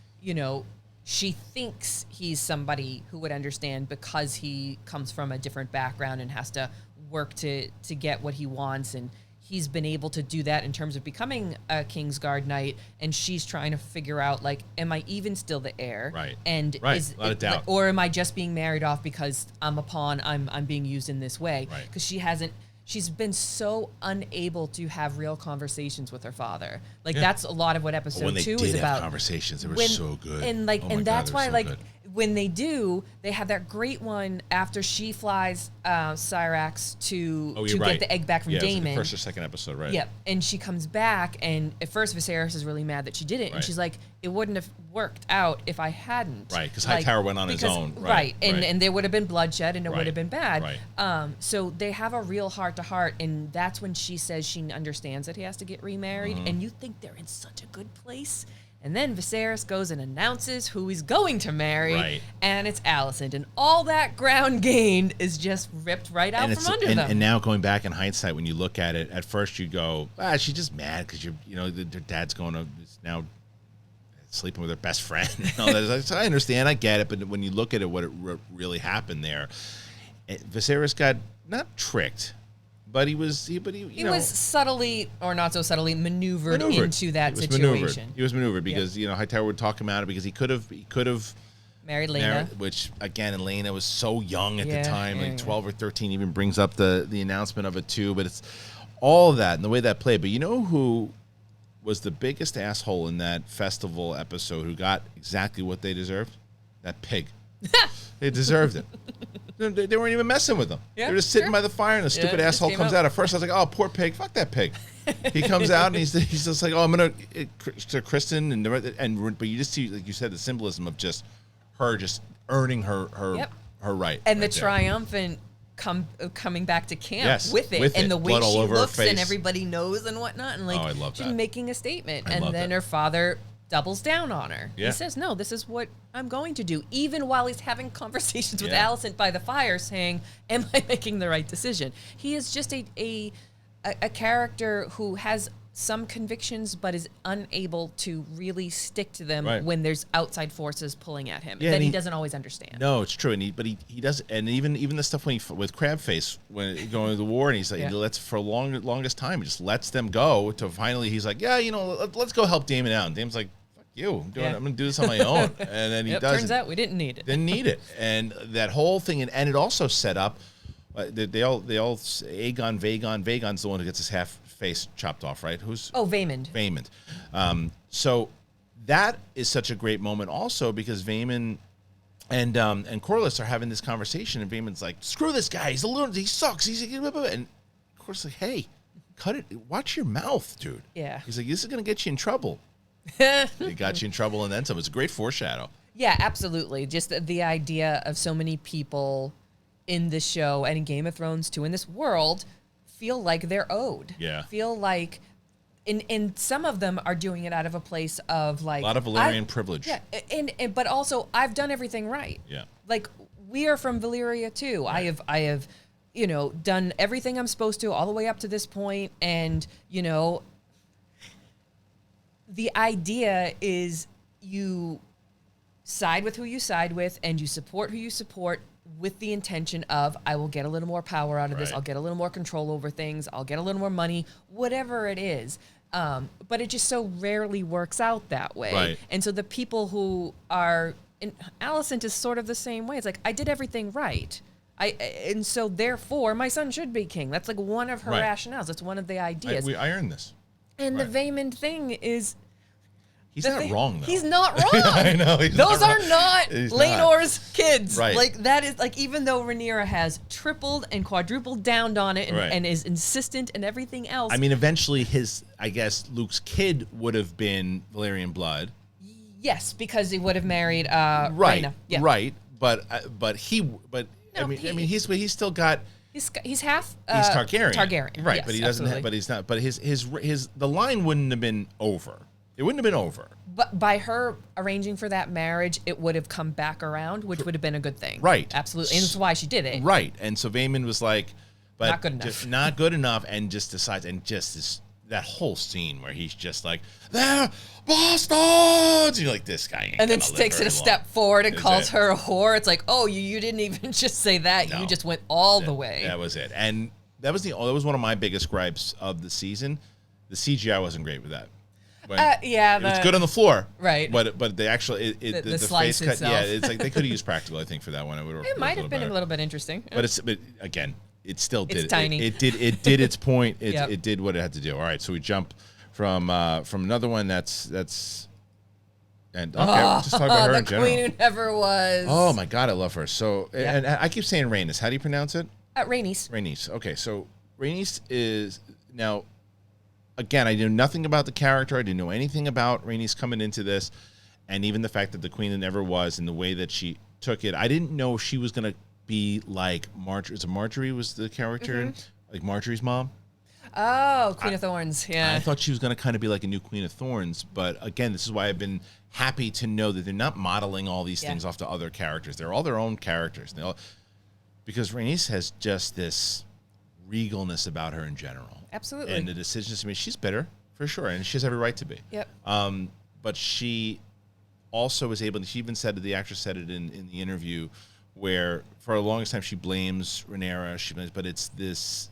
She thinks he's somebody who would understand because he comes from a different background and has to work to get what he wants, and he's been able to do that in terms of becoming a Kingsguard knight, and she's trying to figure out, like, am I even still the heir? And is a lot of doubt. Or am I just being married off because I'm a pawn, I'm being used in this way? Because she's been so unable to have real conversations with her father. Like that's a lot of what episode 2 is about. Conversations, they were so good. And that's why good. When they do, they have that great one after she flies Syrax to get the egg back from Damon. It was the first or second episode, right? Yep. And she comes back, and at first Viserys is really mad that she didn't, and she's like, "It wouldn't have worked out if I hadn't." Right, because Hightower went on his own. And there would have been bloodshed, and it would have been bad. So they have a real heart-to-heart, and that's when she says she understands that he has to get remarried, and you think they're in such a good place. And then Viserys goes and announces who he's going to marry, and it's Alicent. And all that ground gained is just ripped right out from under them. And now going back in hindsight, when you look at it, at first you go, she's just mad because their dad's is now sleeping with her best friend. And all that. So I understand, I get it, but when you look at it, what really happened there, Viserys got not tricked. But he was subtly, or not so subtly, maneuvered into that situation. He was maneuvered because Hightower would talk him out of it because he could have married Lena, which again, Lena was so young at the time, like 12 or 13. Even brings up the announcement of it too. But it's all of that and the way that played. But you know who was the biggest asshole in that festival episode? Who got exactly what they deserved? That pig. They deserved it. They weren't even messing with him. They were just sitting by the fire, and the stupid asshole comes out. At first, I was like, "Oh, poor pig! Fuck that pig." He comes out, and he's just like, "Oh, I'm gonna to Kristen," but you just see, like you said, the symbolism of just her just earning her right. And the triumphant coming back to camp with it, and the way Blood all she over her looks, and face. everybody knows and whatnot, and like I love she's that. making a statement, I and love then that. her father doubles down on her. Yeah. He says, "No, this is what I'm going to do," even while he's having conversations with Yeah. Alicent by the fire, saying, "Am I making the right decision?" He is just a character who has some convictions, but is unable to really stick to them when there's outside forces pulling at him that he doesn't always understand. No, it's true, and he does, and even the stuff when with Crabface when going to the war, and he's like, let's for longest time, he just lets them go to finally he's like, yeah, let's go help Damon out. And Damon's like, fuck you, I'm going to do this on my own, and then he does. Turns out we didn't need it. Didn't need it, and that whole thing, and it also set up. They all Vaegon's the one who gets his half face chopped off, right? Who's Vaemond. So that is such a great moment also because Vaemond and Corlys are having this conversation, and Vaemond's like, screw this guy, he's a lunatic, he sucks, and Corlys like, hey, cut it, watch your mouth, dude. Yeah. He's like, this is gonna get you in trouble. He got you in trouble, and then some. It's a great foreshadow. Yeah, absolutely. Just the idea of so many people in this show and in Game of Thrones too, in this world, feel like they're owed. Yeah. Feel like, and some of them are doing it out of a place of like A lot of Valyrian privilege. Yeah, and but also I've done everything right. Yeah. Like we are from Valyria too. Right. I have, done everything I'm supposed to all the way up to this point, and the idea is you side with who you side with, and you support who you support, with the intention of, I will get a little more power out of this. I'll get a little more control over things. I'll get a little more money, whatever it is. But it just so rarely works out that way. Right. And so the people who are, and Alicent is sort of the same way. It's like, I did everything right. And so therefore my son should be king. That's like one of her rationales. That's one of the ideas. I earned this. And the Vaemond thing is, he's not wrong, though. He's not wrong. I know. Those are not Laenor's kids. Right. Like, that is, like, even though Rhaenyra has tripled and quadrupled down on it and is insistent and everything else. I mean, eventually Luke's kid would have been Valyrian blood. Yes, because he would have married Rhaena. Yeah. Right. But he's still got. He's half. He's Targaryen. Targaryen. Right, yes, but he doesn't. But he's not. But the line wouldn't have been over. It wouldn't have been over. But by her arranging for that marriage, it would have come back around, which would have been a good thing. Right. Absolutely. And that's why she did it. Right. And so Vaemond was like, but not good enough. Just not good enough, and just decides, and just that whole scene where he's just like, they're bastards. You're like, this guy ain't and then gonna live takes it very a long. step forward and calls her a whore. It's like, oh, you didn't even just say that. No. You just went all the way. That was it. And that was one of my biggest gripes of the season. The CGI wasn't great with that. Yeah, it was good on the floor, right? But the actual the slice face cut, itself. yeah, it's like they could have used practical. I think for that one, it might have been a little bit interesting. But again, it still did. It's tiny. It did its point. It did what it had to do. All right, so we jump from another one that's and okay, we'll just talk about her in general. The queen who never was. Oh my God, I love her. So and I keep saying Rhaenys. How do you pronounce it? Rhaenys. Rhaenys. Okay, so Rhaenys is now. Again, I knew nothing about the character. I didn't know anything about Rhaenys coming into this, and even the fact that the queen that never was, and the way that she took it. I didn't know she was gonna be like Marjorie. Marjorie was the character, like Marjorie's mom. Oh, Queen of Thorns. Yeah. I thought she was gonna kind of be like a new Queen of Thorns, but again, this is why I've been happy to know that they're not modeling all these things off to other characters. They're all their own characters. Because Rhaenys has just this regalness about her in general. Absolutely. And the decisions to make, she's bitter for sure, and she has every right to be. Yep. But she also is able. She even said, the actress said it in the interview, where for the longest time she blames Rhaenyra. But it's this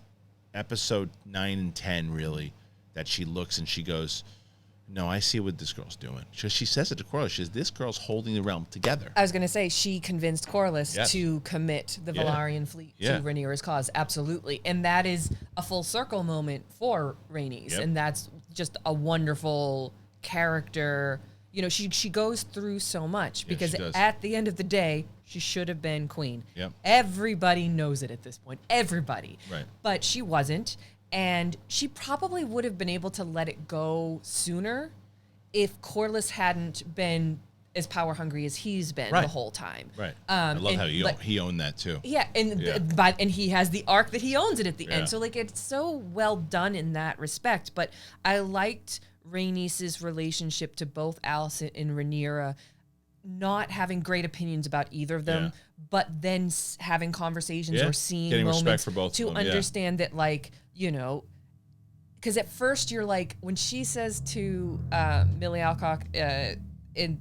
episode 9 and 10 really that she looks and she goes, no, I see what this girl's doing. She says it to Corlys. She says, this girl's holding the realm together. I was going to say, she convinced Corlys to commit the Valyrian fleet to Rhaenyra's cause. Absolutely. And that is a full circle moment for Rhaenys. Yep. And that's just a wonderful character. She goes through so much because at the end of the day, she should have been queen. Yep. Everybody knows it at this point. Everybody. Right. But she wasn't. And she probably would have been able to let it go sooner if Corlys hadn't been as power hungry as he's been Right. the whole time. Right. I love how he owned that too. Yeah, and and he has the arc that he owns it at the end. So like it's so well done in that respect. But I liked Rhaenys' relationship to both Alicent and Rhaenyra, not having great opinions about either of them, but then having conversations or seeing getting moments respect for both to of them, understand that, like, you know, because at first you're like, when she says to Millie Alcock in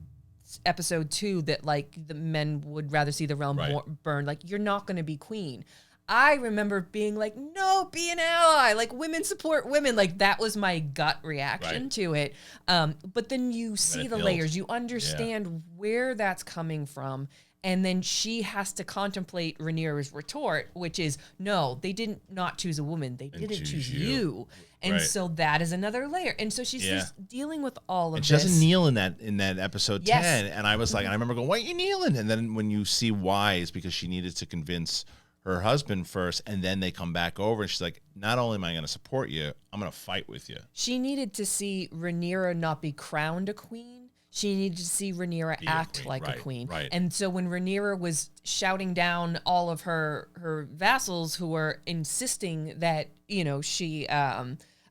episode 2 that like the men would rather see the realm burn, like, you're not going to be queen. I remember being like, no, be an ally, like women support women. Like that was my gut reaction to it. But then you see the layers, you understand where that's coming from. And then she has to contemplate Rhaenyra's retort, which is, no, they didn't not choose a woman. They didn't choose you. And so that is another layer. And so she's just dealing with all of this. She doesn't kneel in that episode 10. And I was like, and I remember going, why are you kneeling? And then when you see why, it's because she needed to convince her husband first, and then they come back over, and she's like, not only am I going to support you, I'm going to fight with you. She needed to see Rhaenyra not be crowned a queen. She needed to see Rhaenyra act like a queen. And so when Rhaenyra was shouting down all of her vassals who were insisting that, you know, she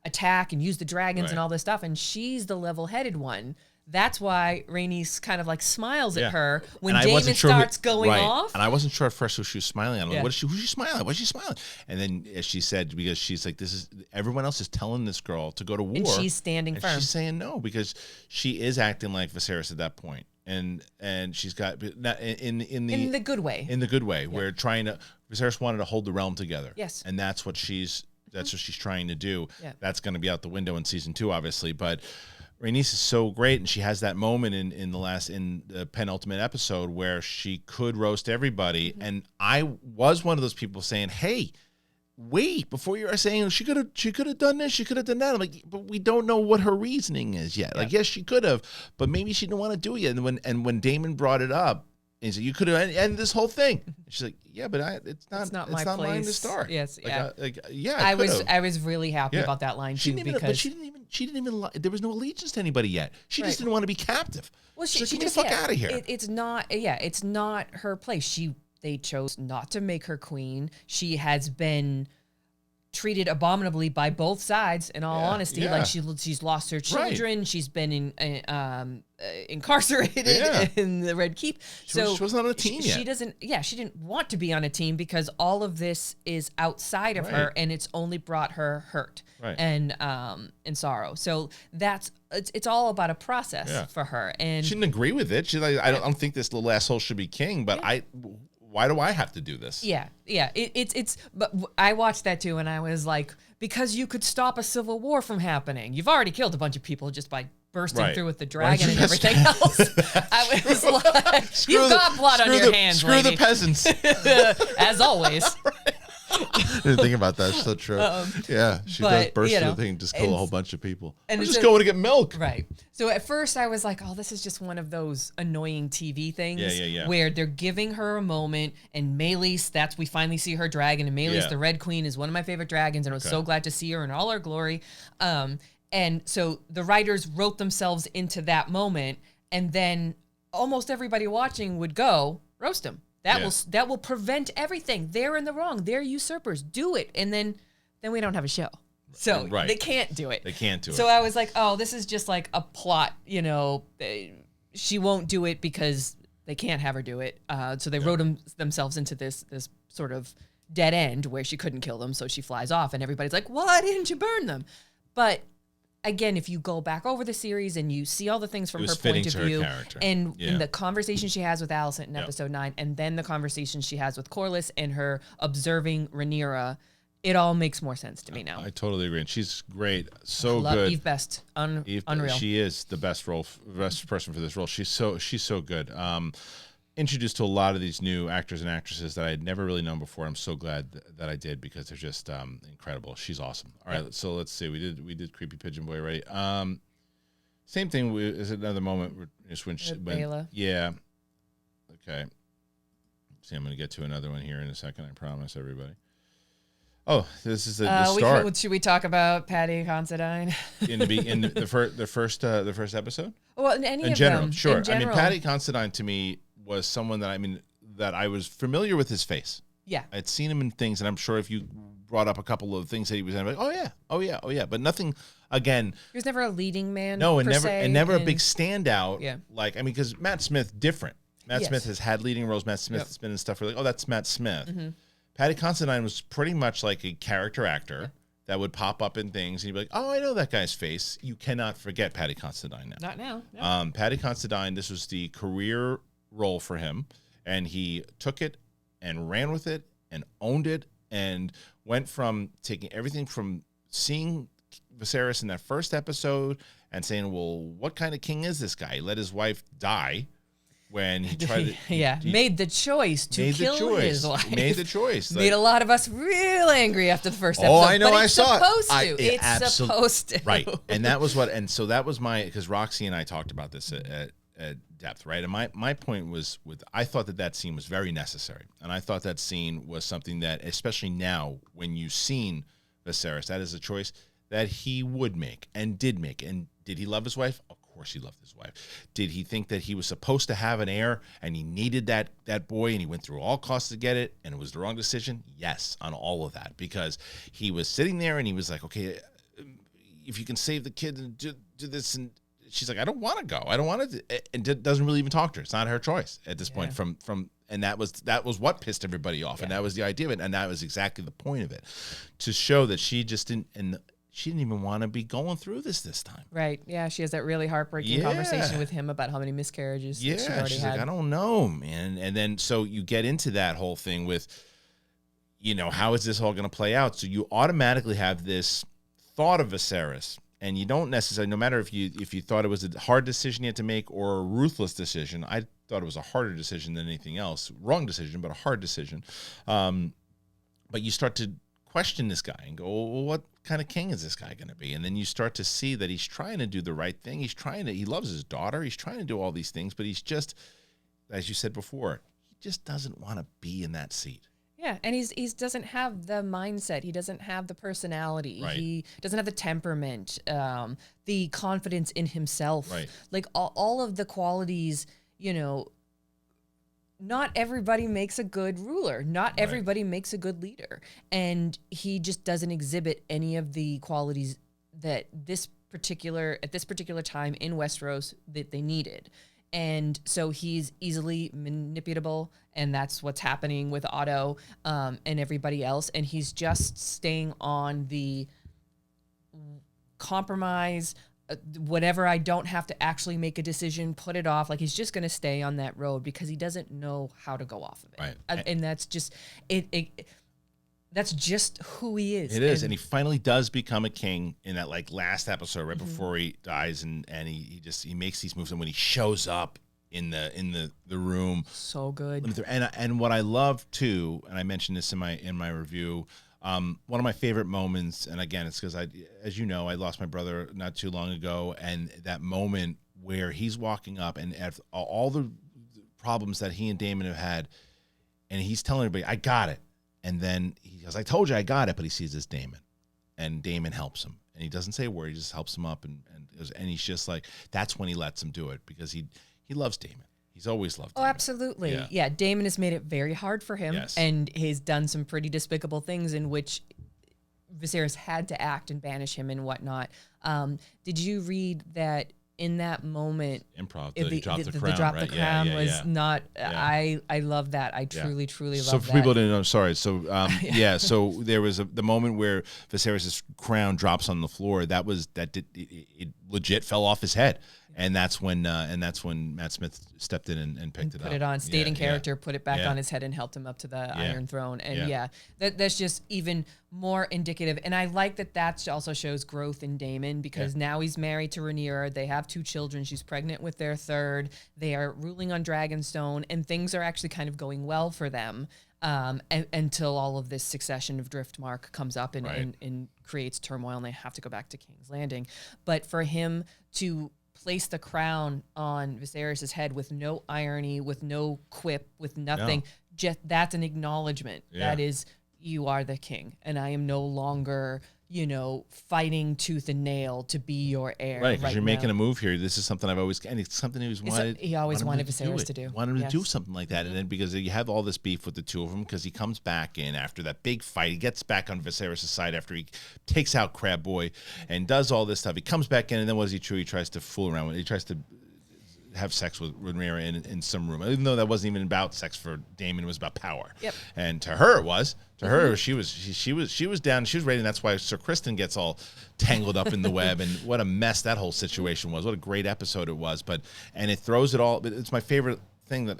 attack and use the dragons and all this stuff, and she's the level-headed one, that's why Rhaenys kind of like smiles at her when Damon starts going off. And I wasn't sure at first who she was smiling at. I'm like, who's she smiling at? What's she smiling? And then as she said, because she's like, everyone else is telling this girl to go to war. And she's standing firm. She's saying no, because she is acting like Viserys at that point. And she's got in the good way. In the good way, where Viserys wanted to hold the realm together. Yes. And that's what she's trying to do. Yeah. That's going to be out the window in season 2, obviously, but Rhaenys is so great, and she has that moment in the penultimate episode where she could roast everybody, and I was one of those people saying, "Hey, wait!" Before you're saying she could have done this, she could have done that. I'm like, but we don't know what her reasoning is yet. Like, yes, she could have, but maybe she didn't want to do it yet. And when Damon brought it up, he said, "You could have ended this whole thing." She's like, "Yeah, but it's not mine to start." Yes, I was really happy about that line too, because she didn't even. There was no allegiance to anybody yet. She just didn't want to be captive. Well, she get the just fuck out of here. It's not her place. They chose not to make her queen. She has been treated abominably by both sides, in all honesty. Like she's lost her children. She's been incarcerated in the Red Keep. She wasn't on a team yet. She didn't want to be on a team, because all of this is outside of her, and it's only brought her hurt and sorrow. So it's all about a process for her. And she didn't agree with it. She's like, I don't think this little asshole should be king, but why do I have to do this? Yeah. But I watched that too, and I was like, because you could stop a civil war from happening. You've already killed a bunch of people just by bursting through with the dragon and everything else. I was like, you've got blood on your hands, screw lady. the peasants. As always. I didn't think about that. It's so true. She does burst through the thing, just kill a whole bunch of people. And I'm just going to get milk. Right. So at first I was like, oh, this is just one of those annoying TV things where they're giving her a moment, and Meleys, we finally see her dragon, and Meleys, the Red Queen, is one of my favorite dragons, and I was so glad to see her in all her glory. And so the writers wrote themselves into that moment, and then almost everybody watching would go, roast him. That will prevent everything. They're in the wrong. They're usurpers. Do it. And then we don't have a show. So they can't do it. They can't do it. So I was like, oh, this is just like a plot, she won't do it because they can't have her do it. So they wrote themselves into this sort of dead end where she couldn't kill them. So she flies off, and everybody's like, why didn't you burn them? But again, if you go back over the series and you see all the things from her point of view, and the conversation she has with Alicent in episode 9, and then the conversation she has with Corlys and her observing Rhaenyra, it all makes more sense to me now. I totally agree. And she's great. So I love good. Eve Best. Unreal. She is the best person for this role. She's so good. Introduced to a lot of these new actors and actresses that I had never really known before. I'm so glad that I did, because they're just incredible. She's awesome. All right, so let's see. We did Creepy Pigeon Boy, right? Same thing is another moment when Bela. Yeah. Okay. See, I'm going to get to another one here in a second. I promise everybody. Oh, this is the start. Should we talk about Paddy Considine? in the first episode? Well, in any In of general, them, sure. in general, I mean, Paddy Considine to me was someone that I was familiar with his face. yeah, I'd seen him in things, and I'm sure if you brought up a couple of things that he was in, I'm like, oh yeah, but nothing. Again, he was never a leading man. no, and per never, se, and never a big standout. Yeah. Like, I mean, because Matt Smith different. Matt Yes. Smith has had leading roles. Matt Smith has been in stuff where like, oh, that's Matt Smith. Mm-hmm. Paddy Considine was pretty much like a character actor that would pop up in things, and you'd be like, oh, I know that guy's face. You cannot forget Paddy Considine now. Not now. No. Paddy Considine, this was the career role for him, and he took it and ran with it and owned it and went from taking everything from seeing Viserys in that first episode and saying, well, what kind of king is this guy? He let his wife die when he tried to... he made the choice to kill his wife. He made the choice. Made a lot of us real angry after the first episode. Oh, I know, but I it's saw supposed it. to. It's supposed to. Right. And that was what... And so that was my... Because Roxy and I talked about this at depth, right? And my point was I thought that scene was very necessary. And I thought that scene was something that, especially now, when you've seen Viserys, that is a choice that he would make and did make. And did he love his wife? Of course he loved his wife. Did he think that he was supposed to have an heir and he needed that boy and he went through all costs to get it and it was the wrong decision? Yes, on all of that. Because he was sitting there and he was like, okay, if you can save the kid and do this, and she's like, I don't want to go. I don't want to, and doesn't really even talk to her. It's not her choice at this point. From and that was what pissed everybody off, and that was the idea of it, and that was exactly the point of it, to show that she just didn't, and she didn't even want to be going through this time. Right. Yeah. She has that really heartbreaking conversation with him about how many miscarriages that she already she's had. like, I don't know, man. And then so you get into that whole thing with, how is this all going to play out? So you automatically have this thought of Viserys. And you don't necessarily, no matter if you thought it was a hard decision you had to make or a ruthless decision, I thought it was a harder decision than anything else. Wrong decision, but a hard decision. But you start to question this guy and go, well, what kind of king is this guy going to be? And then you start to see that he's trying to do the right thing. He loves his daughter. He's trying to do all these things, but he's just, as you said before, he just doesn't want to be in that seat. Yeah, and he doesn't have the mindset. He doesn't have the personality. Right. He doesn't have the temperament, the confidence in himself. Right. Like all of the qualities, not everybody makes a good ruler. Not everybody makes a good leader. And he just doesn't exhibit any of the qualities that at this particular time in Westeros that they needed. And so he's easily manipulable, and that's what's happening with Otto and everybody else. And he's just staying on the compromise, whatever. I don't have to actually make a decision, put it off. Like, he's just going to stay on that road because he doesn't know how to go off of it. Right. And that's just it. That's just who he is. It is, and he finally does become a king in that last episode, right before he dies, and he makes these moves, and when he shows up in the room, so good. And what I love too, and I mentioned this in my review, one of my favorite moments, and again, it's because as you know, I lost my brother not too long ago, and that moment where he's walking up and all the problems that he and Damon have had, and he's telling everybody, I got it. And then he goes, I told you I got it, but he sees this Damon, and Damon helps him, and he doesn't say a word. He just helps him up, and he's just like, that's when he lets him do it, because he loves Damon. He's always loved Damon. Oh, absolutely. Yeah. Damon has made it very hard for him, and he's done some pretty despicable things in which Viserys had to act and banish him and whatnot. Did you read that in that moment, improv, the drop the crown, the drop right? the crown was yeah. not, I love that. I truly love that. So for people didn't know, I'm sorry. So, so there was the moment where Viserys' crown drops on the floor. It legit fell off his head. And that's when Matt Smith stepped in and picked it up. Put it on, stayed in character, put it back on his head, and helped him up to the Iron Throne. And that's just even more indicative. And I like that also shows growth in Damon, because now he's married to Rhaenyra. They have 2 children. She's pregnant with their 3rd. They are ruling on Dragonstone, and things are actually kind of going well for them until all of this succession of Driftmark comes up and creates turmoil, and they have to go back to King's Landing. But for him to place the crown on Viserys' head with no irony, with no quip, with nothing. Just that's an acknowledgement. That is, you are the king, and I am no longer, fighting tooth and nail to be your heir. Right, because you're making now. a move here. This is something I've always, and it's something He always wanted Viserys to do. Wanted him to do something like that, and then because you have all this beef with the two of them, because he comes back in after that big fight, he gets back on Viserys' side after he takes out Crab Boy and does all this stuff. He comes back in, and then what does he do? He tries to fool around with. He tries to have sex with Rhaenyra in some room, even though that wasn't even about sex for Damon. It was about power. Yep. And to her it was. To her, she was down. She was ready. And that's why Sir Kristian gets all tangled up in the web. And what a mess that whole situation was. What a great episode it was. And it throws it all. It's my favorite thing that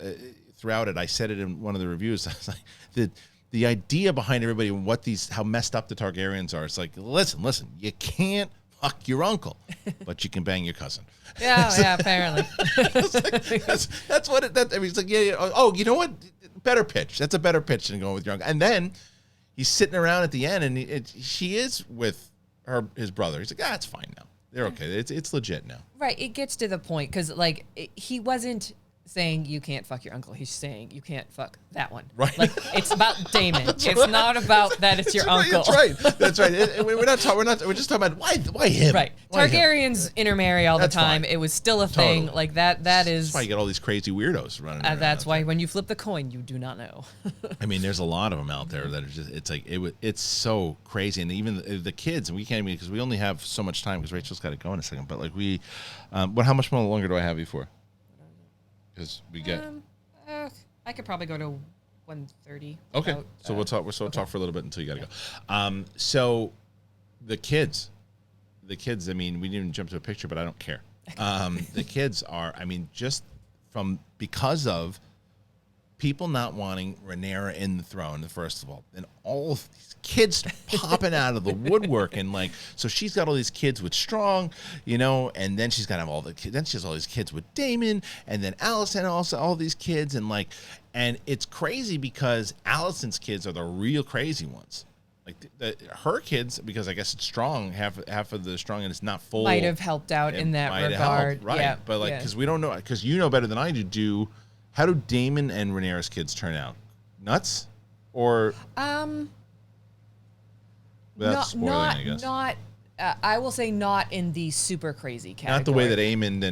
throughout it. I said it in one of the reviews. I was like, the idea behind everybody and how messed up the Targaryens are. It's like, listen. You can't fuck your uncle, but you can bang your cousin. Yeah, apparently. that's what it. I mean, it's like, yeah. Oh, you know what? Better pitch. That's a better pitch than going with your uncle. And then he's sitting around at the end, and she is with his brother. He's like, it's fine now. They're okay. It's legit now. Right. It gets to the point because he wasn't saying you can't fuck your uncle. He's saying you can't fuck that one. Right. Like it's about Damon. It's not about that it's your uncle. That's right. We're just talking about why him. Right. Why Targaryens intermarry all the time. Fine. It was still a thing. Totally. Like that is That's why you get all these crazy weirdos running around. That's why when you flip the coin, you do not know. I mean, there's a lot of them out there that are just, it's so crazy. And even the kids, and we can't even, because we only have so much time because Rachel's got to go in a second. But how much more longer do I have you for? Because we get. I could probably go to 1:30. Okay, so we'll talk. We'll talk for a little bit until you got to go. So, the kids. I mean, we didn't even jump to a picture, but I don't care. The kids are. I mean, just because of people not wanting Rhaenyra in the throne, first of all, and all of these kids popping out of the woodwork, and so she's got all these kids with Strong, and then she's gonna have all the kids. Then she has all these kids with Damon, and then Alicent also all these kids, and it's crazy because Alicent's kids are the real crazy ones. Her kids, because I guess it's Strong, half of the Strong, and it's not full. Might have helped out in that regard, right? Yeah, but because we don't know, because you know better than I do. How do Damon and Rhaenyra's kids turn out? Nuts, or without spoiling, I guess. Not. I will say not in the super crazy category. Not the way that Aemond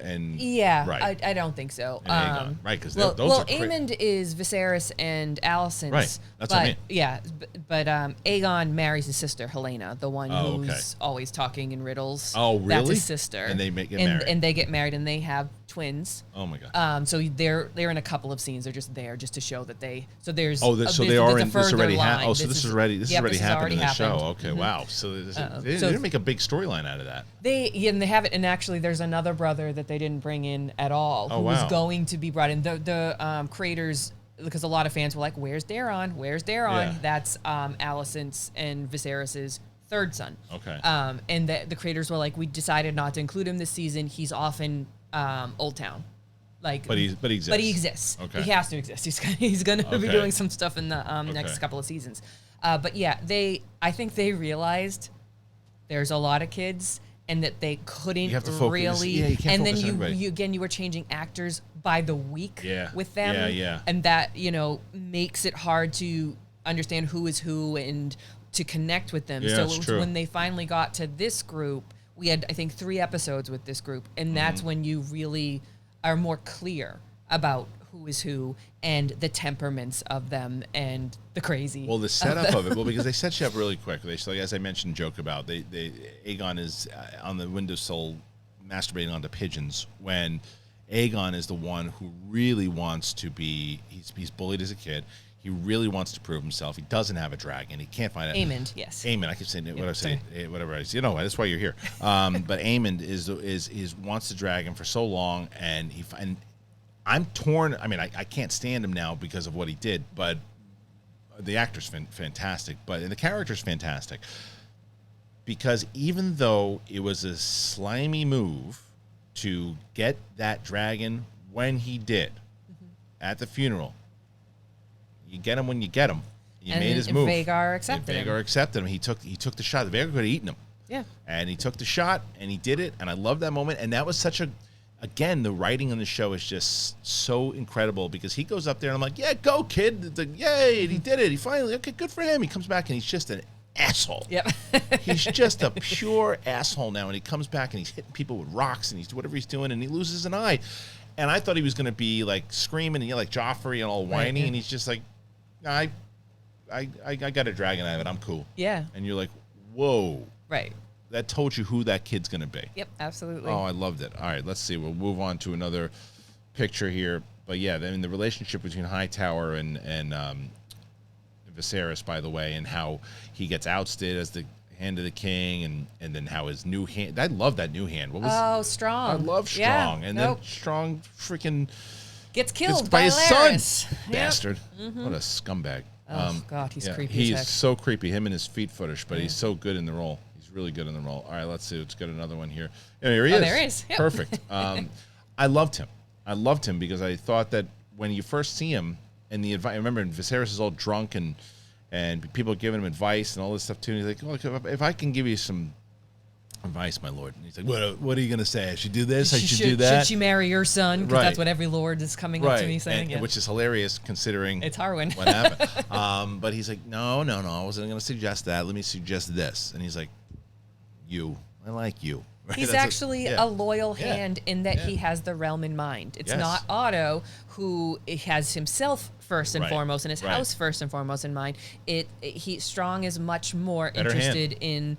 and yeah, right. I don't think so. Right, because those are Aemond is Viserys and Alicent's. Right, that's what I mean. Yeah, but Aegon marries his sister Helena, the one who's always talking in riddles. Oh, really? That's his sister. And they get married. And they get married, and they have twins. Oh my god. So they're in a couple of scenes. They're just there just to show that they. So there's. Oh, so they are in this already. So this is already happened in the show. Okay, Mm-hmm. wow. So they didn't make a big storyline out of that. And they have it, and actually, there's another brother that they didn't bring in at all, who was going to be brought in. The creators, because a lot of fans were like, "Where's Daron? Where's Daron?" Yeah. That's Alicent's and Viserys's third son. Okay. And the creators were like, "We decided not to include him this season. He's off in Old Town." But he exists. But he exists. Okay. He has to exist. He's going to be doing some stuff in the next couple of seasons. But yeah, I think they realized there's a lot of kids, and that they couldn't really. Yeah, you can't and then you were changing actors by the week with them. Yeah. And that makes it hard to understand who is who and to connect with them. Yeah, so it's true. when they finally got to this group, we had I think 3 episodes with this group, and that's when you really are more clear about who is who and the temperaments of them and the crazy. Well, the setup of it. Well, because they set you up really quick. As I mentioned, joke about Aegon is on the windowsill masturbating onto pigeons when Aegon is the one who really wants to be. He's bullied as a kid. He really wants to prove himself. He doesn't have a dragon. He can't find it. Aemond, yes. Aemond. I keep saying what I say. Whatever I say. That's why you're here. But Aemond is wants the dragon for so long, and I'm torn. I mean, I can't stand him now because of what he did, but the actor's fantastic, and the character's fantastic. Because even though it was a slimy move to get that dragon when he did at the funeral, you get him when you get him. He made his move. Vhagar accepted him. Vhagar accepted him. He took the shot. Vhagar could have eaten him. Yeah. And he took the shot, and he did it, and I love that moment. And that was such a again, the writing on the show is just so incredible because he goes up there and I'm like, yeah, go kid. Yay, he did it. He finally, okay, good for him. He comes back and he's just an asshole. Yep. He's just a pure asshole now. And he comes back and he's hitting people with rocks and he's whatever he's doing and he loses an eye. And I thought he was going to be like screaming, like Joffrey and all whiny. Right. And he's just like, I got a dragon eye, but I'm cool. Yeah. And you're like, whoa. Right. That told you who that kid's going to be. Yep, absolutely. Oh, I loved it. All right, let's see. We'll move on to another picture here. But yeah, I mean, the relationship between Hightower and Viserys, by the way, and how he gets ousted as the Hand of the King, and then how his new hand. I love that new hand. What was? Strong. I love Strong, and then Strong freaking gets killed by his Viserys. son. Yep. Bastard! What a scumbag. Oh God, he's creepy. He's so creepy. Him and his feet footish, but he's so good in the role. He's really good in the role. All right, let's see. Let's get another one here. Yeah, here he is. There he is. Yep. Perfect. I loved him. I loved him because I thought that when you first see him and the advice. I remember Viserys is all drunk and people are giving him advice and all this stuff too. And he's like, "Look, if I can give you some advice, my lord." And he's like, "What are you gonna say? I should do this. I should do that. Should she marry your son? Because that's what every lord is coming up to me saying." Which is hilarious considering it's Harwin. What happened. But he's like, no, I wasn't gonna suggest that. Let me suggest this. And he's like, I like you. Right? He's actually a loyal hand in that he has the realm in mind. It's not Otto who has himself first and foremost and his house first and foremost in mind. Strong is much more interested in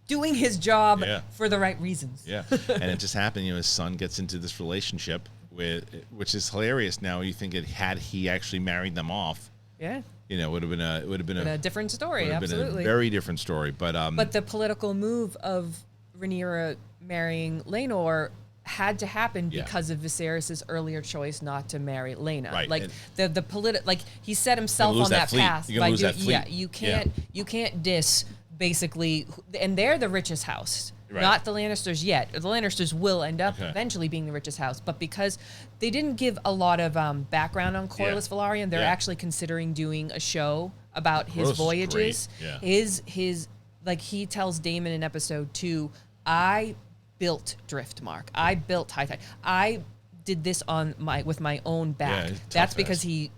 doing his job for the right reasons. Yeah, and it just happened. His son gets into this relationship which is hilarious. Now you think had he actually married them off, it would have been a different story. Absolutely, been a very different story. But the political move of Rhaenyra marrying Rhaenys had to happen because of Viserys' earlier choice not to marry Lena. Right. Like the he set himself on that path by doing. You can't diss basically, and they're the richest house. Right. Not the Lannisters yet. The Lannisters will end up eventually being the richest house, but because they didn't give a lot of background on Corlys Velaryon, they're actually considering doing a show about his voyages. His like he tells Damon in episode 2, I built Driftmark. I built High Tide. I did this with my own back. That's because he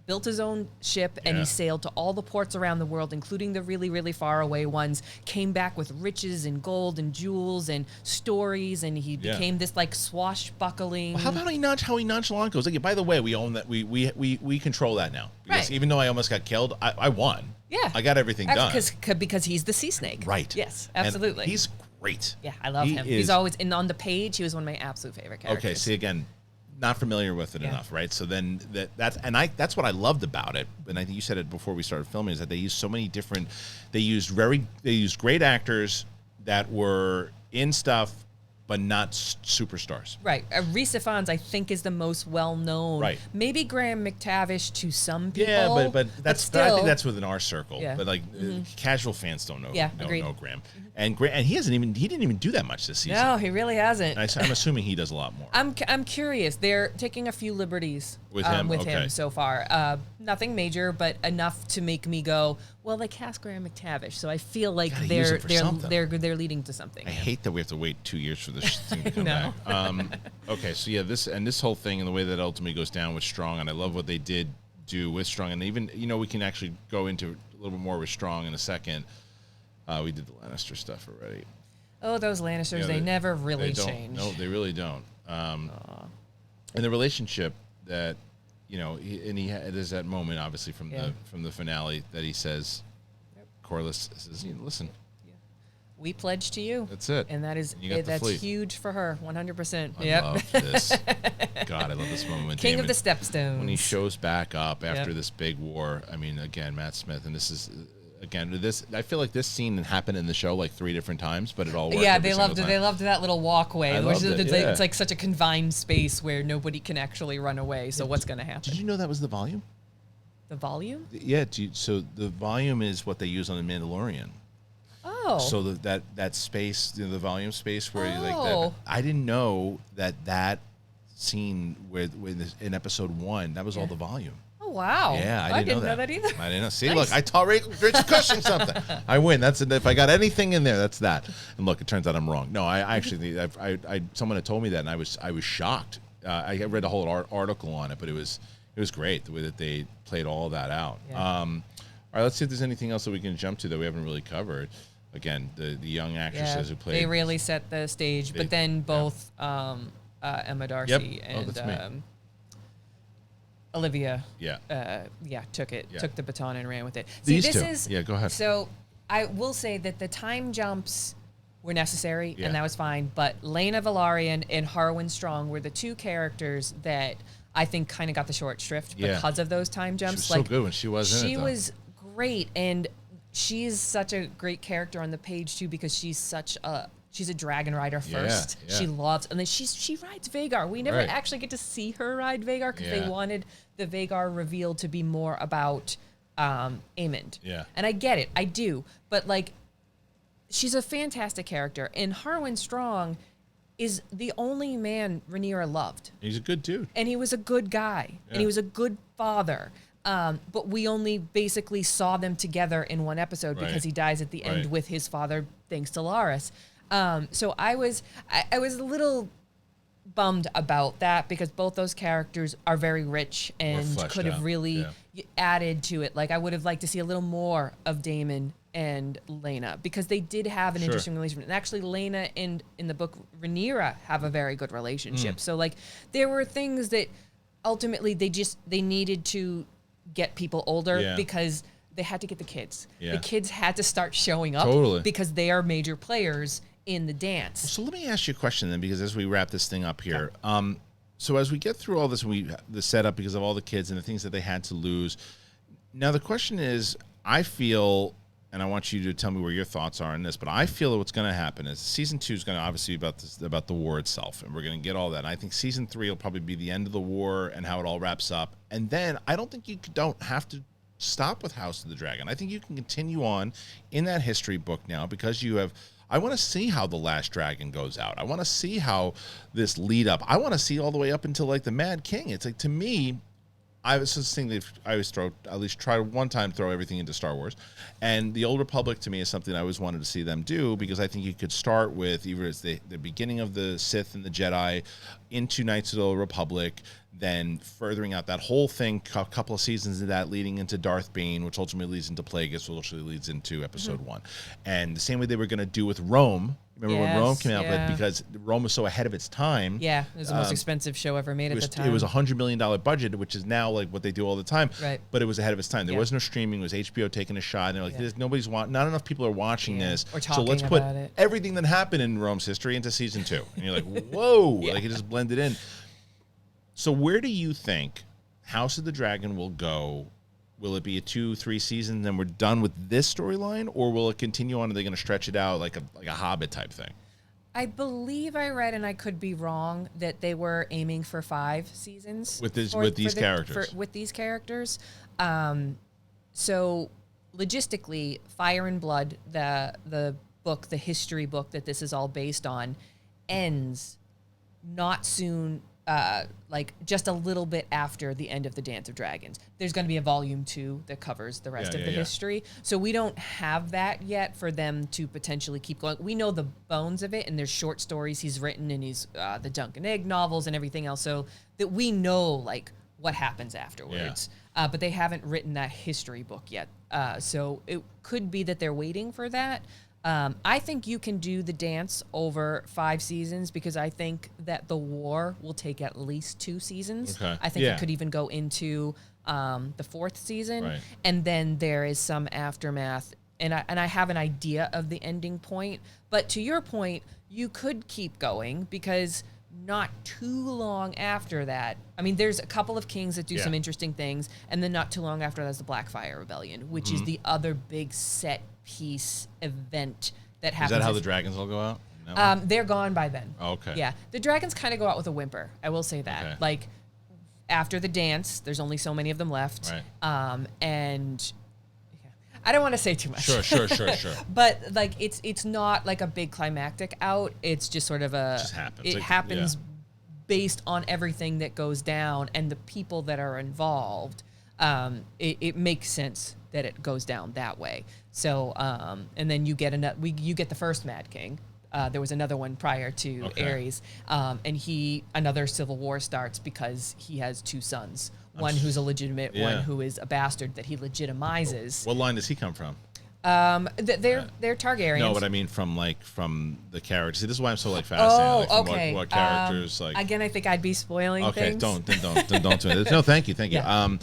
built his own ship and he sailed to all the ports around the world, including the really, really far away ones, came back with riches and gold and jewels and stories, and he became this like swashbuckling. Well, how about how he nonchalant goes? Like, by the way, we own that. We control that now. Because even though I almost got killed, I won. Yeah. I got everything done. Because he's the sea snake. Right. Yes, absolutely. And he's great. Yeah, I love him. He's always, and on the page, he was one of my absolute favorite characters. Okay, see again, not familiar with it enough, right? So then that's what I loved about it. And I think you said it before we started filming, is that they used so many different, they used great actors that were in stuff but not superstars. Right. Rhys Ifans, I think, is the most well-known. Right. Maybe Graham McTavish to some people. Yeah, but that's still, I think that's within our circle. Yeah. But like casual fans don't know. Don't know Graham. And he didn't even do that much this season. No, he really hasn't. I'm assuming he does a lot more. I'm curious. They're taking a few liberties with him so far. Nothing major, but enough to make me go, well, they cast Graham McTavish, so I feel like they're leading to something. I hate that we have to wait 2 years for this thing to come back. Okay, so this whole thing and the way that ultimately goes down with Strong, and I love what they did do with Strong, and even we can actually go into a little bit more with Strong in a second. We did the Lannister stuff already. Oh, those Lannisters, they never really change. No, they really don't. And the relationship that, there's that moment, obviously, from the finale that he says, Corlys says, listen. We pledge to you. That's it. And that's huge for her, 100%. I love this. God, I love this moment. King Damon, of the Stepstones. When he shows back up after this big war, I mean, again, Matt Smith, and this is... Again, I feel like this scene happened in the show like 3 different times, but it all worked. Yeah, they loved it. They loved that little walkway. It's like such a confined space where nobody can actually run away. So what's going to happen? Did you know that was the volume? The volume? Yeah. So the volume is what they use on The Mandalorian. Oh. So that space, the volume space where like that. I didn't know that scene in episode 1 that was all the volume. Oh wow. Yeah, I didn't know that either. I didn't know. See, Nice. look, I taught Rich Cushing something. I win. That's it. If I got anything in there, that's that. And look, it turns out I'm wrong. No, I actually, someone had told me that, and I was shocked. I read a whole article on it, but it was great the way that they played all of that out. Yeah. All right, let's see if there's anything else that we can jump to that we haven't really covered. Again, the young actresses who played. They really set the stage, but then both Emma Darcy and Olivia took the baton and ran with it. These two. Go ahead. So I will say that the time jumps were necessary, and that was fine, but Laena Velaryon and Harwin Strong were the two characters that I think kind of got the short shrift because of those time jumps. She was so good when she was in it, She though. was great, and she's such a great character on the page too, because she's a dragon rider first. Yeah. She loves, and then she rides Vhagar. We never actually get to see her ride Vhagar because they wanted the Vhagar reveal to be more about Aemond. Yeah. And I get it, I do, but like, she's a fantastic character, and Harwin Strong is the only man Rhaenyra loved. He's a good dude. And he was a good guy, and he was a good father. But we only basically saw them together in one episode because he dies at the end with his father, thanks to Laris. So I was a little bummed about that because both those characters are very rich and could have really added to it. Like, I would have liked to see a little more of Damon and Laena, because they did have an interesting relationship. And actually, Laena and in the book, Rhaenyra have a very good relationship. So like, there were things that ultimately they needed to get people older because they had to get the kids. The kids had to start showing up because they are major players in the dance. So let me ask you a question then, because as we wrap this thing up here, so as we get through all this, the setup because of all the kids and the things that they had to lose. Now the question is, I feel, and I want you to tell me where your thoughts are on this, but I feel that what's going to happen is season 2 is going to obviously be about the war itself, and we're going to get all that. And I think season 3 will probably be the end of the war and how it all wraps up. And then I don't think you don't have to stop with House of the Dragon. I think you can continue on in that history book now, because you have. I want to see how the last dragon goes out. I want to see how this lead up. I want to see all the way up until like the Mad King. It's like, to me, I was just thinking that I always at least try one time throw everything into Star Wars. And the Old Republic to me is something I always wanted to see them do, because I think you could start with either as the beginning of the Sith and the Jedi into Knights of the Old Republic, then furthering out that whole thing, a couple of seasons of that leading into Darth Bane, which ultimately leads into Plagueis, which ultimately leads into episode 1. And the same way they were going to do with Rome. Remember when Rome came out? But because Rome was so ahead of its time. Yeah, it was the most expensive show ever made at the time. It was a $100 million budget, which is now like what they do all the time. Right. But it was ahead of its time. There was no streaming. It was HBO taking a shot. And they're like, not enough people are watching this. Or so talking let's put about it. everything that happened in Rome's history into season 2. And you're like, whoa. Like, it just blended in. So where do you think House of the Dragon will go? Will it be a 2-3 seasons and then we're done with this storyline, or will it continue on and they're going to stretch it out like a Hobbit type thing? I believe I read, and I could be wrong, that they were aiming for 5 seasons with these characters. With these characters. So logistically, Fire and Blood, the book, the history book that this is all based on, ends not soon. Like just a little bit after the end of the Dance of Dragons. There's going to be a volume 2 that covers the rest of the history. So we don't have that yet for them to potentially keep going. We know the bones of it, and there's short stories he's written, and he's the Dunk and Egg novels and everything else. So that we know like what happens afterwards. But they haven't written that history book yet. So it could be that they're waiting for that. I think you can do the dance over 5 seasons, because I think that the war will take at least 2 seasons. Okay. I think it could even go into the 4th season. Right. And then there is some aftermath. And I have an idea of the ending point. But to your point, you could keep going, because not too long after that, I mean, there's a couple of kings that do some interesting things. And then not too long after that is the Blackfire Rebellion, which is the other big set piece event that happens. Is that how the dragons will go out? They're gone by then. Oh, okay. Yeah. The dragons kind of go out with a whimper. I will say that. Okay. Like, after the dance, there's only so many of them left. Right. And I don't want to say too much. Sure. But like, it's not like a big climactic out. It's just sort of a. It just happens. It happens based on everything that goes down and the people that are involved. it makes sense that it goes down that way. So, and then you get you get the first Mad King. There was another one prior to Ares, and another civil war starts because he has two sons. One who's a legitimate, one who is a bastard that he legitimizes. What line does he come from? They're Targaryens. No, but I mean from the characters. See, this is why I'm so fascinated. Oh, okay. What characters Again, I think I'd be spoiling things. Okay, don't do it. No, thank you. Yeah.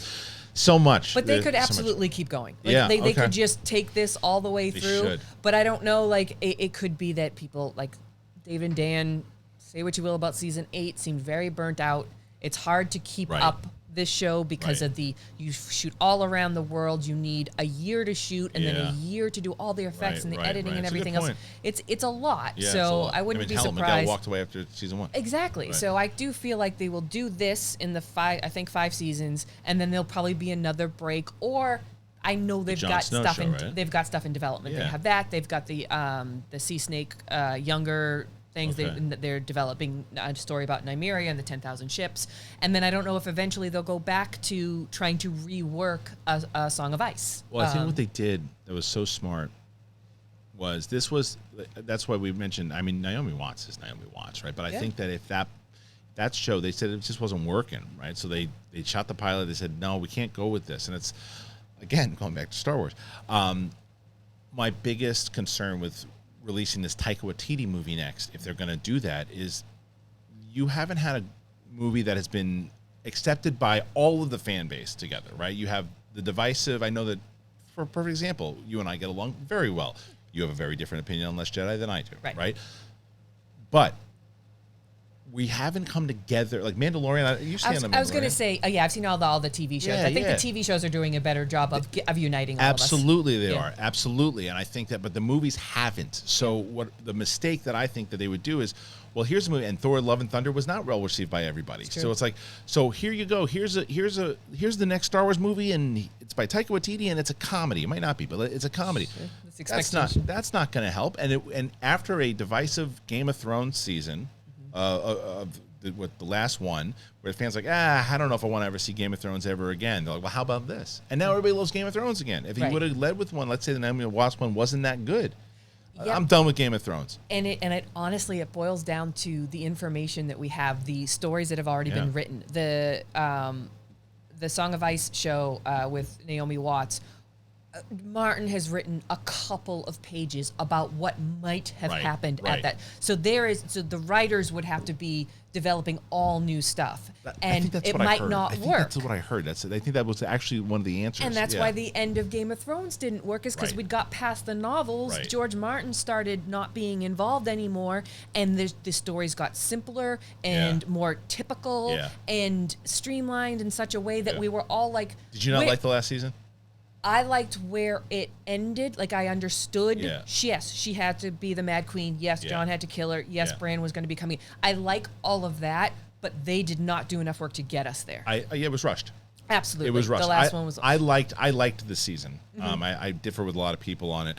So much. But they could absolutely keep going. They could just take this all the way through. Should. But I don't know. It could be that people like Dave and Dan, say what you will about season 8, seemed very burnt out. It's hard to keep up this show because of you shoot all around the world. You need a year to shoot and then a year to do all the effects and the editing and everything else. It's a lot. Yeah, so I wouldn't be surprised. Miguel walked away after season 1. Exactly. Right. So I do feel like they will do this in the 5 seasons, and then there'll probably be another break. Or I know they've got stuff they've got stuff in development. Yeah. They have that. They've got the Sea Snake younger things. They're developing a story about Nymeria and the 10,000 ships. And then I don't know if eventually they'll go back to trying to rework a Song of Ice. Well, I think what they did that was so smart was that's why we mentioned, I mean, Naomi Watts is Naomi Watts, right? But I think that if that show, they said it just wasn't working, right? So they shot the pilot. They said, no, we can't go with this. And it's, again, going back to Star Wars. My biggest concern with releasing this Taika Waititi movie next, if they're going to do that, is you haven't had a movie that has been accepted by all of the fan base together, right? You have the divisive. I know that, for a perfect example, you and I get along very well. You have a very different opinion on Last Jedi than I do, right? But we haven't come together like Mandalorian. You stand on Mandalorian. I was going to say, I've seen all the TV shows. I think the TV shows are doing a better job of uniting all of us. Absolutely, they are. Absolutely, and I think that, but the movies haven't. So what the mistake that I think that they would do is, well, here's a movie, and Thor: Love and Thunder was not well received by everybody. So it's like, so here you go. Here's the next Star Wars movie, and it's by Taika Waititi, and it's a comedy. It might not be, but it's a comedy. That's not going to help. And after a divisive Game of Thrones season. With the last one, where the fans are like, I don't know if I want to ever see Game of Thrones ever again. They're like, well, how about this? And now everybody loves Game of Thrones again. If he would have led with one, let's say the Naomi Watts one wasn't that good. Yep. I'm done with Game of Thrones. And it honestly, it boils down to the information that we have, the stories that have already been written. The Song of Ice show with Naomi Watts. Martin has written a couple of pages about what might have happened at that. So the writers would have to be developing all new stuff, and it might not work. That's what I heard. I think that was actually one of the answers. And that's why the end of Game of Thrones didn't work, is because we'd got past the novels. George Martin started not being involved anymore, and the stories got simpler and more typical and streamlined in such a way that we were all like, did you not like the last season? I liked where it ended. Like, I understood. Yes, she had to be the Mad Queen. Yes, Jon had to kill her. Yes, Bran was going to be coming. I like all of that, but they did not do enough work to get us there. It was rushed. Absolutely. It was rushed. The last one was. I liked the season. Mm-hmm. I differ with a lot of people on it,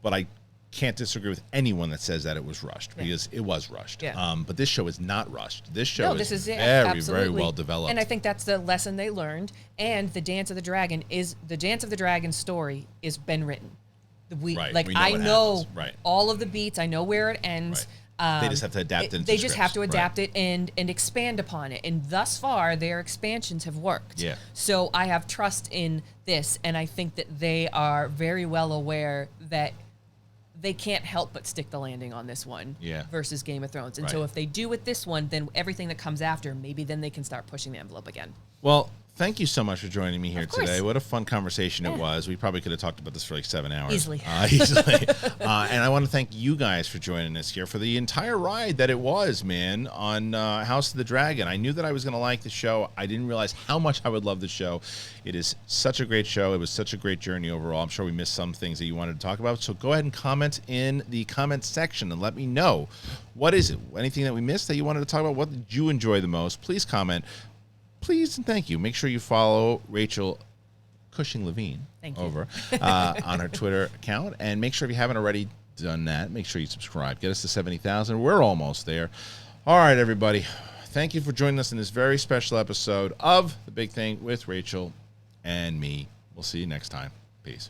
but I can't disagree with anyone that says that it was rushed, because it was rushed. But this show is not rushed. This show is very well developed. And I think that's the lesson they learned. And the Dance of the Dragon story is been written. I know all of the beats. I know where it ends. They just have to adapt it. They just have to adapt it and expand upon it. And thus far, their expansions have worked. Yeah. So I have trust in this, and I think that they are very well aware that they can't help but stick the landing on this one versus Game of Thrones. And so if they do with this one, then everything that comes after, maybe then they can start pushing the envelope again. Well, thank you so much for joining me here today. What a fun conversation it was. We probably could have talked about this for like 7 hours. Easily. And I want to thank you guys for joining us here for the entire ride that it was, man, on House of the Dragon. I knew that I was going to like the show. I didn't realize how much I would love the show. It is such a great show. It was such a great journey overall. I'm sure we missed some things that you wanted to talk about. So go ahead and comment in the comment section and let me know. What is it? Anything that we missed that you wanted to talk about? What did you enjoy the most? Please comment. Please and thank you. Make sure you follow Rachel Cushing-Levine over on her Twitter account. And make sure if you haven't already done that, make sure you subscribe. Get us to 70,000. We're almost there. All right, everybody. Thank you for joining us in this very special episode of The Big Thing with Rachel and me. We'll see you next time. Peace.